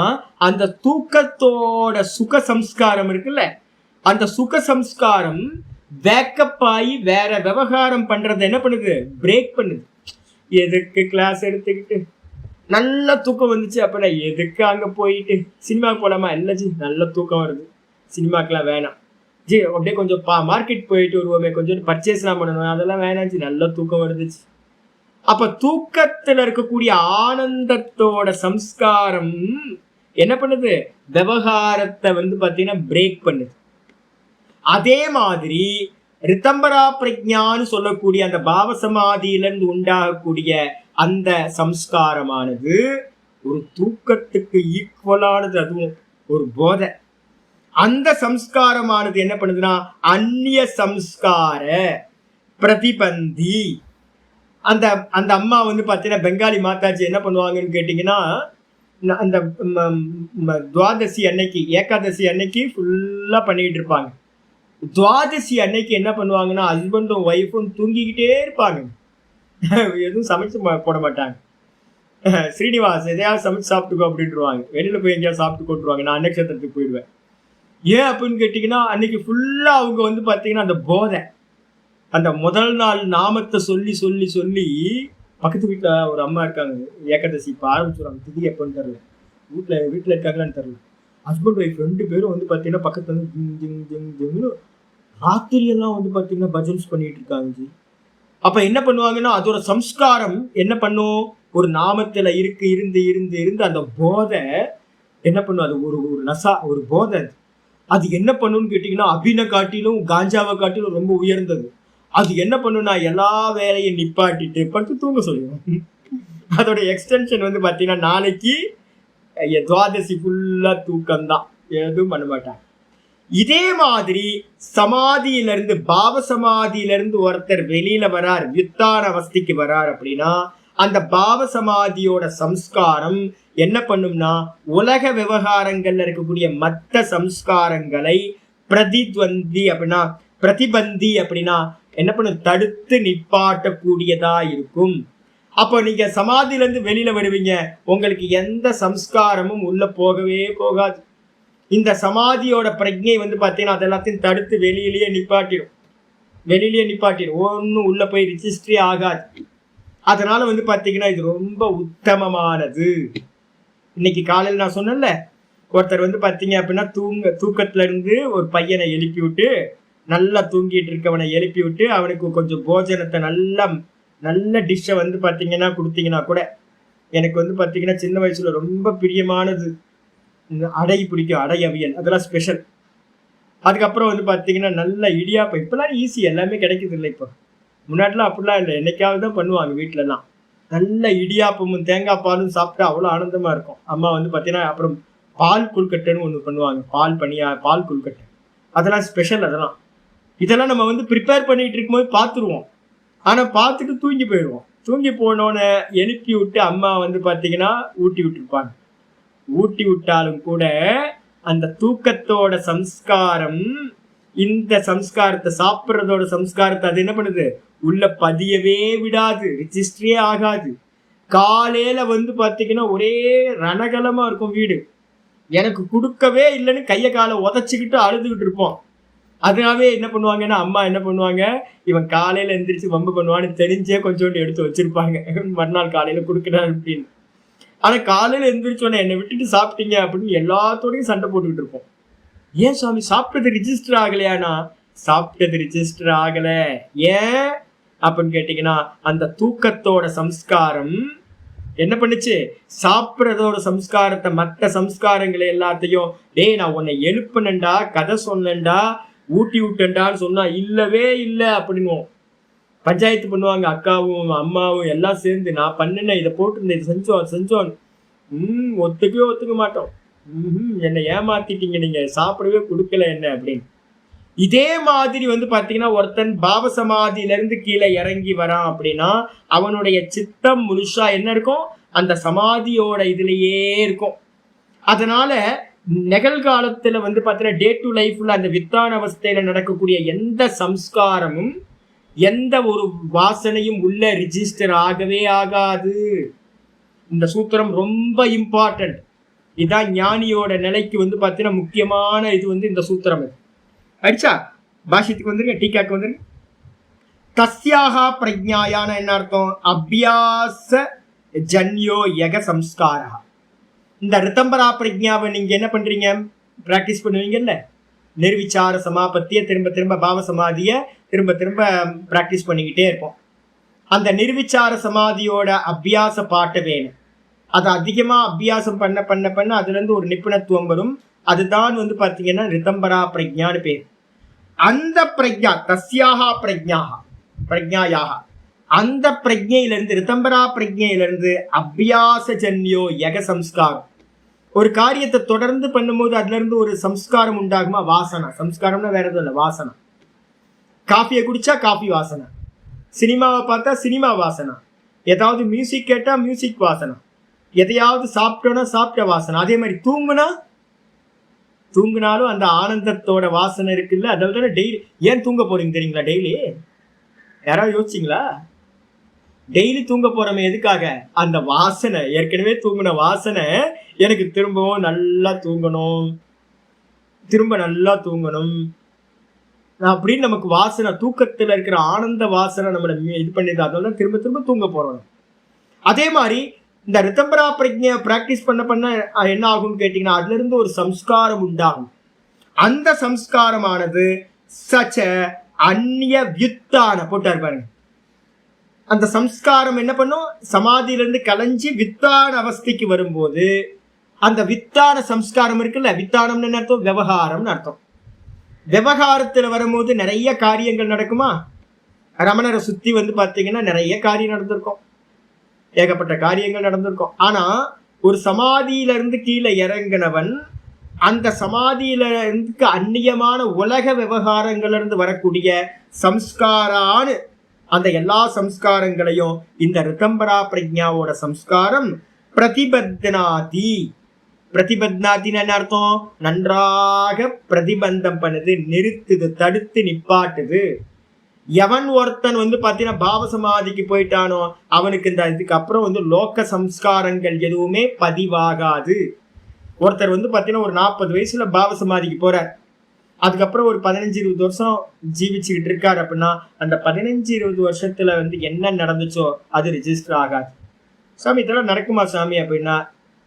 அந்த தூக்கத்தோட சுக சம்ஸ்காரம் இருக்குல்ல, அந்த சுக சம்ஸ்காரம் பேக்கப் ஆகி வேற விவகாரம் பண்றதை என்ன பண்ணுது, பிரேக் பண்ணுது. எதுக்கு கிளாஸ் எடுத்துக்கிட்டு நல்ல தூக்கம் வந்துச்சு அப்படின்னா எதுக்கு அங்க போயிட்டு சினிமாவுக்கு போலாமா, இல்லை ஜி நல்ல தூக்கம் வருது சினிமாக்கெல்லாம் வேணாம் ஜி, அப்படியே கொஞ்சம் மார்க்கெட் போயிட்டு வருவோமே, கொஞ்சம் பர்ச்சேஸ்லாம் பண்ணணும், அதெல்லாம் வேணாம் ஜி நல்ல தூக்கம் வருதுச்சு. அப்ப தூக்கத்துல இருக்கக்கூடிய ஆனந்தத்தோட சம்ஸ்காரம் என்ன பண்ணுது, விவகாரத்தை பாத்தீங்கன்னா பிரேக் பண்ணுது. அதே மாதிரி ரித்தம்பரா பிரஜான்னு சொல்லக்கூடிய அந்த பாவசமாதியிலிருந்து உண்டாகக்கூடிய அந்த சம்ஸ்காரமானது ஒரு தூக்கத்துக்கு ஈக்குவலானது, அதுவும் ஒரு போதை. அந்த சம்ஸ்காரமானது என்ன பண்ணுதுன்னா அந்நிய சம்ஸ்கார பிரதிபந்தி. அந்த அந்த அம்மா பாத்தீங்கன்னா பெங்காலி மாதாஜி என்ன பண்ணுவாங்கன்னு கேட்டீங்கன்னா, அந்த துவாதசி அன்னைக்கு, ஏகாதசி அன்னைக்கு ஃபுல்லா பண்ணிட்டு இருப்பாங்க. துவாதசி அன்னைக்கு என்ன பண்ணுவாங்கன்னா, ஹஸ்பண்டும் ஒய்ஃபும் தூங்கிக்கிட்டே இருப்பாங்க, எதுவும் சமைச்சு போட மாட்டாங்க. ஸ்ரீனிவாஸ் எதையாவது சமைச்சு சாப்பிட்டுக்கோ அப்படின்ட்டுருவாங்க, வெளியில போய் எங்கேயாவது சாப்பிட்டு கொண்டுருவாங்க, நான் நட்சத்திரத்துக்கு போயிடுவேன். ஏன் அப்படின்னு கேட்டீங்கன்னா, அன்னைக்கு ஃபுல்லா அவங்க பாத்தீங்கன்னா அந்த போதை, அந்த முதல் நாள் நாமத்தை சொல்லி சொல்லி சொல்லி. பக்கத்து வீட்டுல ஒரு அம்மா இருக்காங்க, ஏகாதசி இப்ப ஆரம்பிச்சுடுறாங்க, திதி எப்போன்னு தெரியல, வீட்டுல இருக்காங்களான்னு தெரியல. ஹஸ்பண்ட் ஒய்ஃப் 2 பேரும் பாத்தீங்கன்னா பக்கத்துல ராத்திரி எல்லாம் பாத்தீங்கன்னா பஜன்ஸ் பண்ணிட்டு இருக்காங்க ஜி. அப்ப என்ன பண்ணுவாங்கன்னா, அதோட சம்ஸ்காரம் என்ன பண்ணும், ஒரு நாமத்துல இருந்து அந்த போதை என்ன பண்ணும், அது ஒரு நசா, ஒரு போதை. அது என்ன பண்ணுன்னு கேட்டீங்கன்னா, அபினை காட்டிலும் காஞ்சாவை காட்டிலும் ரொம்ப உயர்ந்தது. அது என்ன பண்ணுன்னா எல்லா வேலையும் நிப்பாட்டிட்டு படுத்து தூங்க சொல்லுவோம். அதோட எக்ஸ்டென்ஷன் பாத்தீங்கன்னா நாளைக்கு துவாதசி ஃபுல்லா தூக்கம் தான், எதுவும் பண்ண மாட்டாங்க. இதே மாதிரி சமாதியிலிருந்து, பாவசமாதியிலிருந்து ஒருத்தர் வெளியில வரார், வித்தான அவஸ்தைக்கு வரார் அப்படின்னா, அந்த பாவசமாதியோட சம்ஸ்காரம் என்ன பண்ணும்னா உலக விவகாரங்கள்ல இருக்கக்கூடிய மற்ற சம்ஸ்காரங்களை பிரதித்வந்தி அப்படின்னா, பிரதிபந்தி அப்படின்னா என்ன பண்ணும், தடுத்து நிப்பாட்டக்கூடியதா இருக்கும். அப்போ நீங்க சமாதியில இருந்து வெளியில வருவீங்க, உங்களுக்கு எந்த சம்ஸ்காரமும் உள்ள போகவே போகாது. இந்த சமாதியோட பிரஜை பாத்தீங்கன்னா அது எல்லாத்தையும் தடுத்து வெளியிலேயே நிப்பாட்டிடும், ஒன்னும் உள்ள போய் ரிஜிஸ்ட்ரி ஆகாது. அதனால பாத்தீங்கன்னா இது ரொம்ப உத்தமமானது. இன்னைக்கு காலையில் நான் சொன்னேன்ல, ஒருத்தர் பாத்தீங்க அப்படின்னா தூக்கத்துல இருந்து ஒரு பையனை எழுப்பி விட்டு, நல்லா தூங்கிட்டு இருக்கவனை எழுப்பி விட்டு அவனுக்கு கொஞ்சம் போஜனத்தை நல்ல டிஷ்ஷை பாத்தீங்கன்னா கொடுத்தீங்கன்னா கூட, எனக்கு பாத்தீங்கன்னா சின்ன வயசுல ரொம்ப பிரியமானது அடை பிடிக்கும், அடை அவியல், அதெல்லாம் ஸ்பெஷல். அதுக்கப்புறம் பாத்தீங்கன்னா நல்ல இடியாப்பம், இப்பெல்லாம் ஈஸி எல்லாமே கிடைக்குது இல்லை இப்போ. முன்னாடிலாம் அப்படிலாம் இல்லை, என்னைக்காவது தான் பண்ணுவாங்க வீட்டிலலாம். நல்ல இடியாப்பமும் தேங்காய் பாலும் சாப்பிட்டா அவ்வளோ ஆனந்தமா இருக்கும். அம்மா வந்து பார்த்தீங்கன்னா அப்புறம் பால் கொழுக்கட்டைன்னு ஒன்று பண்ணுவாங்க. பால் கொழுக்கட்டை, அதெல்லாம் ஸ்பெஷல். இதெல்லாம் நம்ம வந்து ப்ரிப்பேர் பண்ணிட்டு இருக்கும்போது பார்த்துருவோம். ஆனால் பார்த்துட்டு தூங்கி போயிடுவோம். தூங்கி போனோன்னு எழுப்பி விட்டு அம்மா வந்து பார்த்தீங்கன்னா ஊட்டி விட்டுருப்பாங்க. ஊட்டி விட்டாலும் கூட அந்த தூக்கத்தோட சம்ஸ்காரம், இந்த சம்ஸ்காரத்தை சாப்பிட்றதோட சம்ஸ்காரத்தை அது என்ன பண்ணுது, உள்ள பதியவே விடாது, ரிஜிஸ்டரே ஆகாது. காலையில வந்து பார்த்தீங்கன்னா ஒரே ரணகலமா இருக்கும் வீடு. எனக்கு கொடுக்கவே இல்லைன்னு கையை காலை உதச்சிக்கிட்டு அழுதுகிட்டு இருப்போம். அதனாவே என்ன பண்ணுவாங்கன்னா அம்மா என்ன பண்ணுவாங்க, இவன் காலையில எந்திரிச்சு வம்பு பண்ணுவான்னு தெரிஞ்சே கொஞ்சோண்டு எடுத்து வச்சிருப்பாங்க, மறுநாள் காலையில கொடுக்குறாரு அப்படின்னு. ஆனா காலையில எந்திரிச்சோன்னே என்னை விட்டுட்டு சாப்பிட்டீங்க அப்படின்னு எல்லாத்தோடையும் சண்டை போட்டுக்கிட்டு இருப்போம். ஏன் சுவாமி சாப்பிட்டது ரிஜிஸ்டர் ஆகலையானா, சாப்பிட்டது ரிஜிஸ்டர் ஆகல. ஏன் அப்படின்னு கேட்டீங்கன்னா அந்த தூக்கத்தோட சம்ஸ்காரம் என்ன பண்ணுச்சு, சாப்பிட்றதோட சம்ஸ்காரத்தை மற்ற சம்ஸ்காரங்களை எல்லாத்தையும், டேய் நான் உன்னை எழுப்புனண்டா, கதை சொன்னேன்டா, ஊட்டி விட்டேன்டான்னு சொன்னா இல்லவே இல்லை அப்படின்னுவோம். பஞ்சாயத்து பண்ணுவாங்க அக்காவும் அம்மாவும் எல்லாம் சேர்ந்து, நான் பண்ணினேன், இதை போட்டு இதை செஞ்சோம். ஒத்துக்க மாட்டோம். என்னை ஏமாத்திட்டீங்க, நீங்க சாப்பிடவே கொடுக்கல என்ன அப்படின்னு. இதே மாதிரி வந்து பாத்தீங்கன்னா ஒருத்தன் பாவசமாதியில இருந்து கீழே இறங்கி வரான் அப்படின்னா அவனுடைய சித்தம் முழுசா என்ன இருக்கும், அந்த சமாதியோட இதுலயே இருக்கும். அதனால நிகழ்காலத்துல வந்து பாத்தீங்கன்னா டே டு லைஃப்ல அந்த வித்தான அவஸ்தையில நடக்கக்கூடிய எந்த சம்ஸ்காரமும் எந்த ஒரு வாசனையும் உள்ள ரிஜிஸ்டர் ஆகவே ஆகாது. இந்த சூத்திரம் ரொம்ப இம்பார்ட்டன்ட். இதான் ஞானியோட நிலைக்கு வந்து பாத்தீங்கன்னா முக்கியமான இது வந்து இந்த சூத்திரம். அடிச்சா பாஷ்யத்துக்கு வந்துருங்க, டீக்காக்கு வந்துருங்க. தஸ்யாக பிரஜாயான என்ன அர்த்தம், அபியாச ஜன்யோ யக சம்ஸ்காரா. இந்த ரிதம்பரா பிரஜாவை நீங்க என்ன பண்றீங்க, பிராக்டிஸ் பண்ணுவீங்கல்ல, நிர்விச்சார சமாபத்திய திரும்ப பாவ சமாதிய திரும்ப பிராக்டிஸ் பண்ணிக்கிட்டே இருப்போம். அந்த நிர்விச்சார சமாதியோட அபியாச பாட்டு வேணும். அதை அதிகமா அபியாசம் பண்ண அதுல இருந்து ஒரு நிபுணத்துவம் வரும். அதுதான் வந்து பாத்தீங்கன்னா ரிதம்பரா பிரஜான்னு பேர். அந்த பிரஜா தஸ்யாக பிரஜாயாக அந்த பிரஜையிலிருந்து ரிதம்பரா பிரஜையிலிருந்து அபியாச ஜன்யோ யக சம்ஸ்காரம். ஒரு காரியத்தை தொடர்ந்து பண்ணும்போது அதுல இருந்து ஒரு சம்ஸ்காரம் உண்டாகுமா, வாசனை. சம்ஸ்காரம்னா வேற எதுவும் இல்லை, வாசனை. காஃபியை குடிச்சா காஃபி வாசனை, சினிமாவை பார்த்தா சினிமா வாசனை, ஏதாவது மியூசிக் கேட்டா மியூசிக் வாசனை, எதையாவது சாப்பிட்டோன்னா சாப்பிட்ட வாசனை. அதே மாதிரி தூங்குனாலும் அந்த ஆனந்தத்தோட வாசனை இருக்குல்ல. அதாவது டெய்லி ஏன் தூங்க போறீங்க தெரியுங்களா, டெய்லி யாராவது யோசிச்சிங்களா? டெய்லி தூங்க போறோமே எதுக்காக, அந்த வாசனை, ஏற்கனவே தூங்கின வாசனை எனக்கு திரும்பவும் நல்லா தூங்கணும் அப்படின்னு நமக்கு வாசனை, தூக்கத்துல இருக்கிற ஆனந்த வாசனை நம்மளை இது பண்ணிடுது. அதனால திரும்ப தூங்க போறோம். அதே மாதிரி இந்த ரிதம்பரா பிரஜையை பிராக்டிஸ் பண்ண என்ன ஆகும்னு கேட்டீங்கன்னா அதுல இருந்து ஒரு சம்ஸ்காரம் உண்டாகும். அந்த சம்ஸ்காரமானது சச்ச அந்நிய வியுத்தான போட்டார் பாருங்க. அந்த சம்ஸ்காரம் என்ன பண்ணும், சமாதியிலிருந்து கலைஞ்சி வித்தான அவஸ்தைக்கு வரும்போது அந்த வித்தான சம்ஸ்காரம் இருக்குல்ல, வித்தானம்னு என்ன அர்த்தம், விவகாரம்னு அர்த்தம். விவகாரத்துல வரும்போது நிறைய காரியங்கள் நடக்குமா. ரமணரை சுத்தி வந்து பாத்தீங்கன்னா நிறைய காரியம் நடந்திருக்கும், ஏகப்பட்ட காரியங்கள் நடந்திருக்கும். ஆனா ஒரு சமாதியில இருந்து கீழே இறங்கினவன் அந்த சமாதியில இருந்து அந்நியமான உலக விவகாரங்கள்ல இருந்து வரக்கூடிய சம்ஸ்காரான்னு அந்த எல்லா சம்ஸ்காரங்களையும் இந்த ரிதம்பரா பிரஜாவோட சம்ஸ்காரம் பிரதிபத்னாதின்னு என்ன அர்த்தம், நன்றாக பிரதிபந்தம் பண்ணுது, நிறுத்துது, தடுத்து நிப்பாட்டுது. எவன் ஒருத்தன் வந்து பாத்தீங்கன்னா பாவசமாதிக்கு போயிட்டானோ அவனுக்கு இந்த இதுக்கு அப்புறம் வந்து லோக சம்ஸ்காரங்கள் எதுவுமே பதிவாகாது. ஒருத்தர் வந்து பாத்தீங்கன்னா ஒரு 40 வயசுல பாவசமாதிக்கு போறார், அதுக்கப்புறம் ஒரு 15-20 வருஷம் ஜீவிச்சுக்கிட்டு இருக்காரு அப்படின்னா அந்த 15-20 வருஷத்துல வந்து என்ன நடந்துச்சோ அது ரிஜிஸ்டர் ஆகாது. சாமி இதெல்லாம் நடக்குமா சாமி அப்படின்னா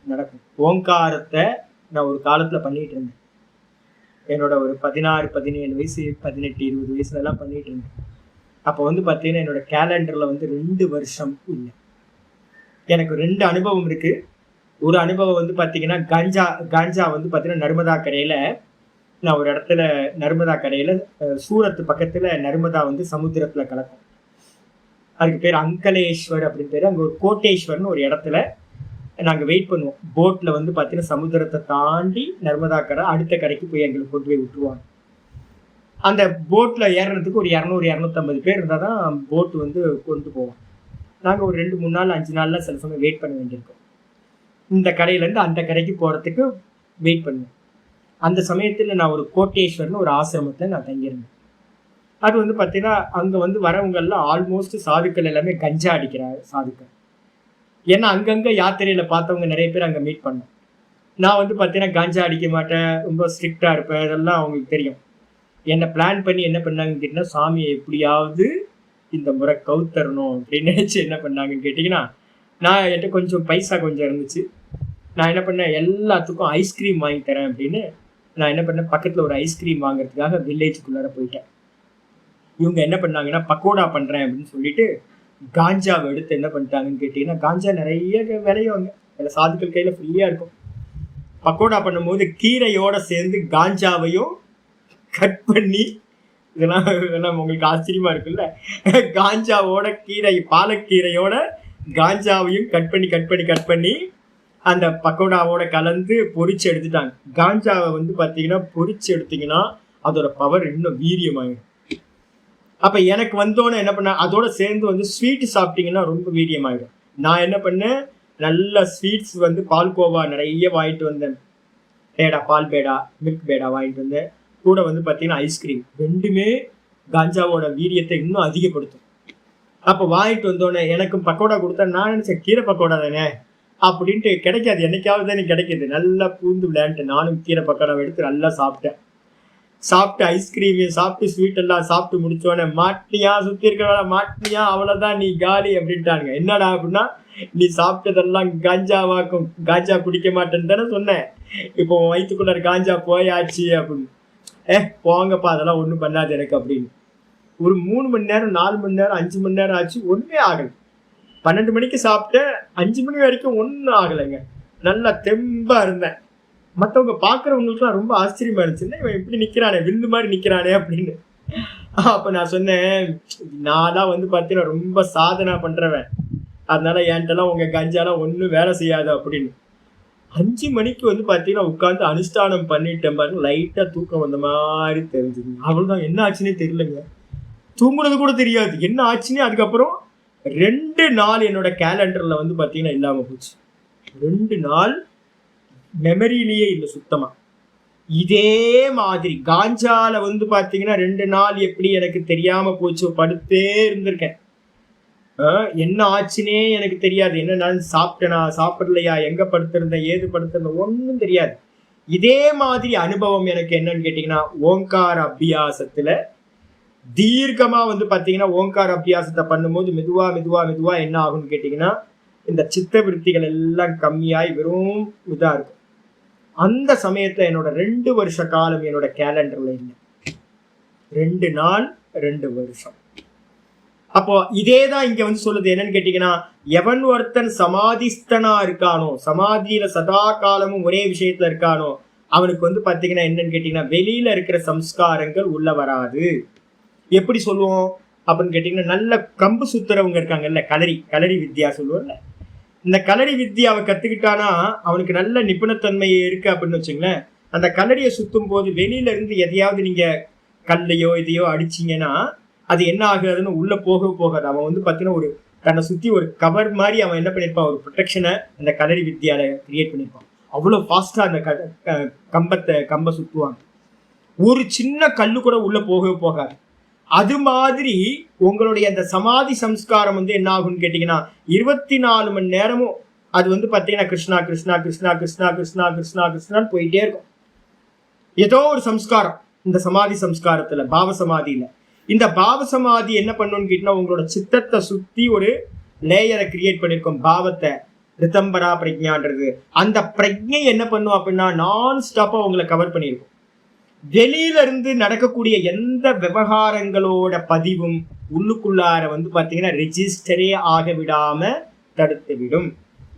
நடக்கும். ஓங்காரத்தை நான் ஒரு காலத்துல பண்ணிட்டு இருந்தேன், என்னோட ஒரு 16-17 வயசு 18-20 வயசுல எல்லாம் பண்ணிட்டு இருந்தேன். அப்போ வந்து பார்த்தீங்கன்னா என்னோட கேலண்டர்ல வந்து 2 வருஷம் இல்லை. எனக்கு 2 அனுபவம் இருக்கு. ஒரு அனுபவம் வந்து பார்த்தீங்கன்னா காஞ்சா வந்து பார்த்தீங்கன்னா நர்மதா கரையில, நான் ஒரு இடத்துல நர்மதா கரையில சூரத் பக்கத்துல நர்மதா வந்து சமுத்திரத்துல கலக்கும். அதுக்கு பேர் அங்கலேஸ்வர் அப்படின்னு பேர். அங்கே ஒரு கோட்டேஸ்வர்னு ஒரு இடத்துல நாங்கள் வெயிட் பண்ணுவோம். போட்டில் வந்து பார்த்தீங்கன்னா சமுத்திரத்தை தாண்டி நர்மதா கரை அடுத்த கரைக்கு போய் எங்களுக்கு கொண்டு போய் விட்டுருவாங்க. அந்த போட்டில் ஏறுறதுக்கு ஒரு 200-250 பேர் இருந்தால் தான் போட்டு வந்து கொண்டு போவோம். நாங்கள் ஒரு 2-3 நாள் 5 நாள்லாம் சில சமயம் வெயிட் பண்ண வேண்டியிருக்கோம். இந்த கரையிலேருந்து அந்த கரைக்கு போகிறதுக்கு வெயிட் பண்ணுவேன். அந்த சமயத்தில் நான் ஒரு கோட்டேஸ்வர்னு ஒரு ஆசிரமத்தை நான் தங்கியிருந்தேன். அது வந்து பார்த்தீங்கன்னா அங்கே வந்து வரவங்கெல்லாம் ஆல்மோஸ்ட் சாதுக்கள் எல்லாமே கஞ்சா அடிக்கிறாங்க சாதுக்கள். ஏன்னா அங்கங்கே யாத்திரையில் பார்த்தவங்க நிறைய பேர் அங்கே மீட் பண்ணேன். நான் வந்து பார்த்தீங்கன்னா கஞ்சா அடிக்க மாட்டேன், ரொம்ப ஸ்ட்ரிக்டாக இருப்பேன். இதெல்லாம் அவங்களுக்கு தெரியும். என்னை பிளான் பண்ணி என்ன பண்ணாங்கன்னு கேட்டிங்கன்னா, சாமியை எப்படியாவது இந்த முறை கவுத்தரணும் அப்படின்னு நினச்சி என்ன பண்ணாங்கன்னு கேட்டிங்கன்னா, நான் என்கிட்ட கொஞ்சம் பைசா கொஞ்சம் இருந்துச்சு. நான் என்ன பண்ணேன், எல்லாத்துக்கும் ஐஸ்கிரீம் வாங்கி தரேன் அப்படின்னு நான் என்ன பண்ணேன், பக்கத்தில் ஒரு ஐஸ்கிரீம் வாங்குறதுக்காக வில்லேஜுக்குள்ளார போயிட்டேன். இவங்க என்ன பண்ணாங்கன்னா, பக்கோடா பண்ணுறேன் அப்படின்னு சொல்லிட்டு காஞ்சாவை எடுத்து என்ன பண்ணிட்டாங்கன்னு கேட்டிங்கன்னா, காஞ்சா நிறைய விளையவங்க அதில் சாதுக்கள் கையில் ஃப்ரீயாக இருக்கும். பக்கோடா பண்ணும்போது கீரையோடு சேர்ந்து காஞ்சாவையும் கட் பண்ணி, இதெல்லாம் உங்களுக்கு ஆச்சரியமா இருக்குல்ல, காஞ்சாவோட கீரை பாலக்கீரையோட காஞ்சாவையும் கட் பண்ணி அந்த பக்கோடாவோட கலந்து பொரிச்சு எடுத்துட்டாங்க. காஞ்சாவை வந்து பார்த்தீங்கன்னா பொரிச்சு எடுத்தீங்கன்னா அதோட பவர் இன்னும் வீரியமாயிடும். அப்போ எனக்கு வந்தோன்னே என்ன பண்ண, அதோட சேர்ந்து வந்து ஸ்வீட் சாப்பிட்டீங்கன்னா ரொம்ப வீரியமாயிடும். நான் என்ன பண்ணேன், நல்ல ஸ்வீட்ஸ் வந்து பால்கோவா நிறைய வாங்கிட்டு வந்தேன். பேடா, பால் பேடா, மில்க் பேடா வாங்கிட்டு வந்தேன். கூட வந்து பார்த்தீங்கன்னா ஐஸ்கிரீம். ரெண்டுமே காஞ்சாவோட வீரியத்தை இன்னும் அதிகப்படுத்தும். அப்போ வாங்கிட்டு வந்தோடனே எனக்கும் பக்கோடா கொடுத்தா நான் நினச்சேன் கீரை பக்கோடா தானே அப்படின்ட்டு, கிடைக்காது, என்னைக்காவது தானே கிடைக்கிது. நல்லா பூந்து விளையாண்டுட்டு நானும் கீரை பக்கோடாவை எடுத்து நல்லா சாப்பிட்டேன். சாப்பிட்டு ஐஸ்கிரீமு சாப்பிட்டு ஸ்வீட் எல்லாம் சாப்பிட்டு முடிச்சோடனே, மாட்டினியா சுற்றி இருக்கிற மாட்டினியா, அவ்வளோதான் நீ காலி அப்படின்ட்டாங்க. என்னடா அப்படின்னா, நீ சாப்பிட்டதெல்லாம் காஞ்சாவாக்கும், காஞ்சா குடிக்க மாட்டேன்னு தானே சொன்னேன், இப்போ வயிற்றுக்குள்ள காஞ்சா போயாச்சு அப்படின்னு. போங்கப்பா அதெல்லாம் ஒன்றும் பண்ணாது எனக்கு அப்படின்னு. ஒரு 3 மணி நேரம் 4 மணி நேரம் 5 மணி நேரம் ஆச்சு, ஒன்றுமே ஆகலை. 12 மணிக்கு சாப்பிட்டேன், 5 மணி வரைக்கும் ஒன்றும் ஆகலைங்க. நல்லா தெம்பா இருந்தேன். மற்றவங்க பார்க்குறவங்களுக்குலாம் ரொம்ப ஆச்சரியமா இருந்துச்சுன்னா, இவன் இப்படி நிற்கிறானே, வில்லு மாதிரி நிற்கிறானே அப்படின்னு. அப்போ நான் சொன்னேன், நான் தான் வந்து பார்த்தீங்கன்னா ரொம்ப சாதனை பண்ணுறவன், அதனால என்கிட்டலாம் உங்கள் கஞ்சாலாம் ஒன்றும் வேலை செய்யாது அப்படின்னு. 5 மணிக்கு வந்து பார்த்தீங்கன்னா உட்காந்து அனுஷ்டானம் பண்ணிட்டேன் பாருங்க, லைட்டாக தூக்கம் வந்த மாதிரி தெரிஞ்சுது. அவ்வளோதான், என்ன ஆச்சுன்னே தெரியலங்க, தூங்குறது கூட தெரியாது என்ன ஆச்சுன்னே. அதுக்கப்புறம் 2 நாள் என்னோட கேலண்டரில் வந்து பார்த்தீங்கன்னா இல்லாமல் போச்சு. 2 நாள் மெமரியிலேயே இல்லை சுத்தமா. இதே மாதிரி காஞ்சால வந்து பார்த்தீங்கன்னா 2 நாள் எப்படி எனக்கு தெரியாம போச்சு, படுத்தே இருந்திருக்கேன். என்ன ஆச்சுன்னே எனக்கு தெரியாது. என்ன நான் சாப்பிட்டேனா சாப்பிடலையா, எங்க படுத்திருந்தேன் ஏது படுத்திருந்தேன் ஒன்றும் தெரியாது. இதே மாதிரி அனுபவம் எனக்கு என்னன்னு கேட்டிங்கன்னா, ஓங்கார அபியாசத்துல தீர்க்கமா வந்து பார்த்தீங்கன்னா ஓங்கார அபியாசத்தை பண்ணும்போது மெதுவா மெதுவா மெதுவா என்ன ஆகும்னு கேட்டிங்கன்னா, இந்த சித்த விருத்திகள் எல்லாம் கம்மியாய் வெறும் இதா இருக்கும். அந்த சமயத்துல என்னோட 2 வருஷ காலம் என்னோட கேலண்டர்ல இல்லை. 2 நாள் 2 வருஷம். அப்போ இதேதான் இங்க வந்து சொல்லுது. என்னன்னு கேட்டீங்கன்னா, எவன் ஒருத்தன் சமாதிஸ்தனா இருக்கானோ, சமாதியில சதா காலமும் ஒரே விஷயத்துல இருக்கானோ, அவனுக்கு வந்து பாத்தீங்கன்னா என்னன்னு கேட்டீங்கன்னா, வெளியில இருக்கிற சம்ஸ்காரங்கள் உள்ள வராது. எப்படி சொல்லுவோம் அப்படின்னு கேட்டீங்கன்னா, நல்ல கம்பு சுத்துறவங்க இருக்காங்கல்ல, களரி வித்யா சொல்லுவோம்ல, இந்த களரி வித்யாவை கத்துக்கிட்டானா அவனுக்கு நல்ல நிபுணத்தன்மை இருக்கு அப்படின்னு வச்சுங்களேன். அந்த களரியை சுத்தும் போது வெளியில இருந்து எதையாவது நீங்க கல்லையோ இதையோ அடிச்சிங்கன்னா அது என்ன ஆகுதுன்னு உள்ள போகாது. அவன் வந்து பார்த்தீங்கன்னா ஒரு தன்னை சுற்றி ஒரு கவர் மாதிரி அவன் என்ன பண்ணியிருப்பான், ஒரு ப்ரொடெக்ஷனை அந்த களரி வித்தியால கிரியேட் பண்ணியிருப்பான். அவ்வளோ ஃபாஸ்ட்டாக அந்த கம்பை சுற்றுவாங்க. ஒரு சின்ன கல்லு கூட உள்ள போகாது. அது மாதிரி உங்களுடைய அந்த சமாதி சம்ஸ்காரம் வந்து என்ன ஆகும்னு கேட்டிங்கன்னா, 24 மணி நேரமும் அது வந்து பார்த்தீங்கன்னா கிருஷ்ணா கிருஷ்ணா கிருஷ்ணா கிருஷ்ணா கிருஷ்ணா கிருஷ்ணா கிருஷ்ணான்னு போயிட்டே இருக்கும். ஏதோ ஒரு சம்ஸ்காரம் இந்த சமாதி சம்ஸ்காரத்தில், பாவ சமாதியில். இந்த பாவ சமாதி என்ன பண்ணணும்னு கேட்டிங்கன்னா, உங்களோட சித்தத்தை சுற்றி ஒரு லேயரை கிரியேட் பண்ணியிருக்கோம். பாவத்தை ரிதம்பரா பிரஜான்றது, அந்த பிரஜை என்ன பண்ணும் அப்படின்னா நான் ஸ்டாப்பாக உங்களை கவர் பண்ணியிருக்கும். வெளியில இருந்து நடக்கக்கூடிய எந்த விவகாரங்களோட பதிவும் உள்ளுக்குள்ளார வந்து பார்த்தீங்கன்னா ரெஜிஸ்டரே ஆக விடாம தடுத்து விடும்.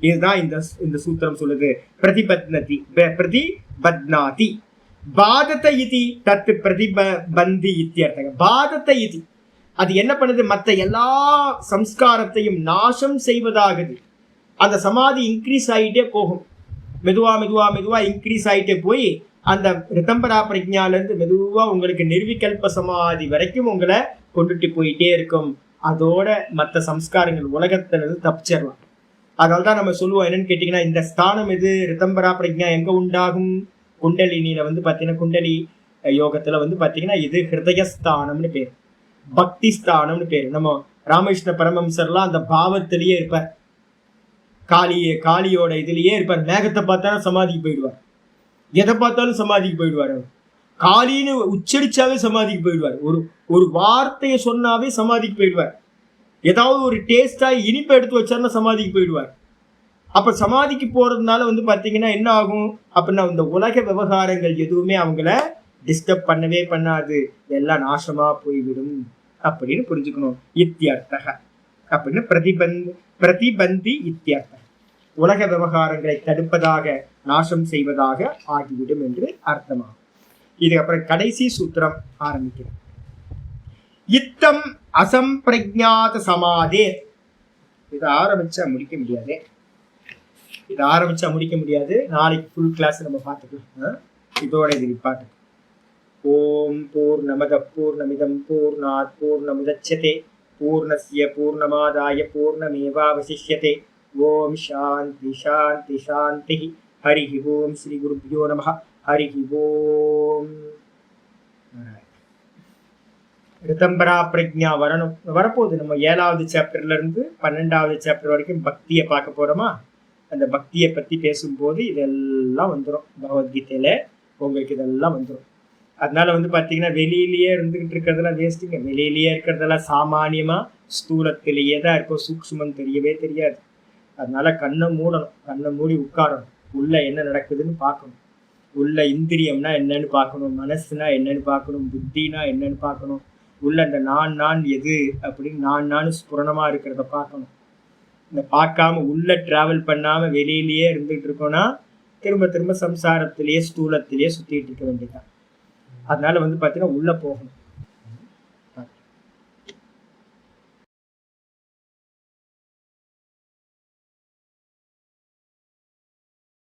இதுதான் இந்த சூத்திரம் சொல்லுது. பிரதிபத்னாதி பாதத்தை இதி தத்து பிரதிபந்தி இத்தியர்த்தக. பாதத்தை இதி அது என்ன பண்ணுது, மற்ற எல்லா சம்ஸ்காரத்தையும் நாசம் செய்வதாகுது. அந்த சமாதி இன்க்ரீஸ் ஆகிட்டே போகும், மெதுவா மெதுவா மெதுவா இன்க்ரீஸ் ஆகிட்டே போய் அந்த ரிதம்பரா பிரஜாலேருந்து மெதுவா உங்களுக்கு நிர்விகல்ப சமாதி வரைக்கும் உங்களை கொண்டுட்டு போயிட்டே இருக்கும். அதோட மற்ற சம்ஸ்காரங்கள் உலகத்திலிருந்து தப்பிச்சிடலாம். அதனால தான் நம்ம சொல்லுவோம் என்னன்னு கேட்டிங்கன்னா, இந்த ஸ்தானம் இது ரிதம்பரா பிரஜா எங்கே உண்டாகும், குண்டலினியில் வந்து பார்த்தீங்கன்னா குண்டலி யோகத்தில் வந்து பார்த்தீங்கன்னா இது ஹிருதயஸ்தானம்னு பேர், பக்தி ஸ்தானம்னு பேர். நம்ம ராமகிருஷ்ண பரமஹம்சர்லாம் அந்த பாவத்திலேயே இருப்பார், காளியோட இதுலேயே இருப்பார். மேகத்தை பார்த்தாலும் சமாதிக்கு போயிடுவார், எதை பார்த்தாலும் சமாதிக்கு போயிடுவார். அவர் காளின்னு உச்சரிச்சாவே சமாதிக்கு போயிடுவார், ஒரு வார்த்தையை சொன்னாவே சமாதிக்கு போயிடுவார். ஏதாவது ஒரு டேஸ்டா இனிப்பை எடுத்து வச்சாருன்னா சமாதிக்கு போயிடுவார். அப்ப சமாதிக்கு போறதுனால வந்து பாத்தீங்கன்னா என்ன ஆகும் அப்படின்னா, இந்த உலக விவகாரங்கள் எதுவுமே அவங்கள டிஸ்டர்ப் பண்ணவே பண்ணாது, எல்லாம் நாசமா போய்விடும் அப்படின்னு புரிஞ்சுக்கணும். இத்தியர்த்தக அப்படின்னு பிரதிபந்தி இத்தியர்த்தக, உலக விவகாரங்களை தடுப்பதாக நாசம் செய்வதாக ஆகிவிடும் என்று அர்த்தமாகும். இதுக்கப்புறம் கடைசி சூத்திரம் ஆரம்பிக்கிறேன். இத்தம் அசம்பிரஜாத சமாதே. இதை ஆரம்பிச்சா முடிக்க முடியாது. நாளைக்கு ஃபுல் கிளாஸ் நம்ம பார்த்துக்கலாம். இதோட இது நிப்பாட்டு. ஓம் பூர்ணமத பூர்ணமிதம் பூர்ணாத் பூர்ணமுதச்யதே பூர்ணஸ்ய பூர்ணமாதாய பூர்ணமேவாவசிஷ்யதே. ஓம் சாந்தி சாந்தி சாந்தி. ஹரி ஓம். ஸ்ரீ குருப்யோ நமஹ. ஹரி ஓம். ரிதம்பரா பிரஜா வரப்போகுது. நம்ம 7வது சாப்டர்ல இருந்து 12வது சாப்டர் வரைக்கும் பக்தியை பார்க்க போறோமா. அந்த பக்தியை பத்தி பேசும்போது இதெல்லாம் வந்துடும், பகவத்கீதையில உங்களுக்கு இதெல்லாம் வந்துடும். அதனால வந்து பார்த்தீங்கன்னா வெளியிலேயே இருந்துகிட்டு இருக்கிறதெல்லாம் வேஸ்ட்டுங்க. வெளியிலேயே இருக்கிறதெல்லாம் சாமானியமா ஸ்தூலத்திலேயே தான் இருக்கும், சூக்ஷ்மம் தெரியவே தெரியாது. அதனால கண்ணை மூடணும், கண்ணை மூடி உட்காரணும், உள்ள என்ன நடக்குதுன்னு பார்க்கணும். உள்ள இந்திரியம்னா என்னன்னு பார்க்கணும், மனசுனா என்னன்னு பார்க்கணும், புத்தினா என்னன்னு பார்க்கணும். உள்ள அந்த நான் எது அப்படின்னு நான் ஸ்புரணமா இருக்கிறத பார்க்கணும். இந்த பார்க்காம உள்ள டிராவல் பண்ணாம வெளியிலேயே இருந்துகிட்டு இருக்கோம்னா திரும்ப சம்சாரத்திலேயே ஸ்தூலத்திலேயே சுத்திட்டு இருக்க வேண்டியதான். அதனால வந்து பார்த்தீங்கன்னா உள்ள போகணும்.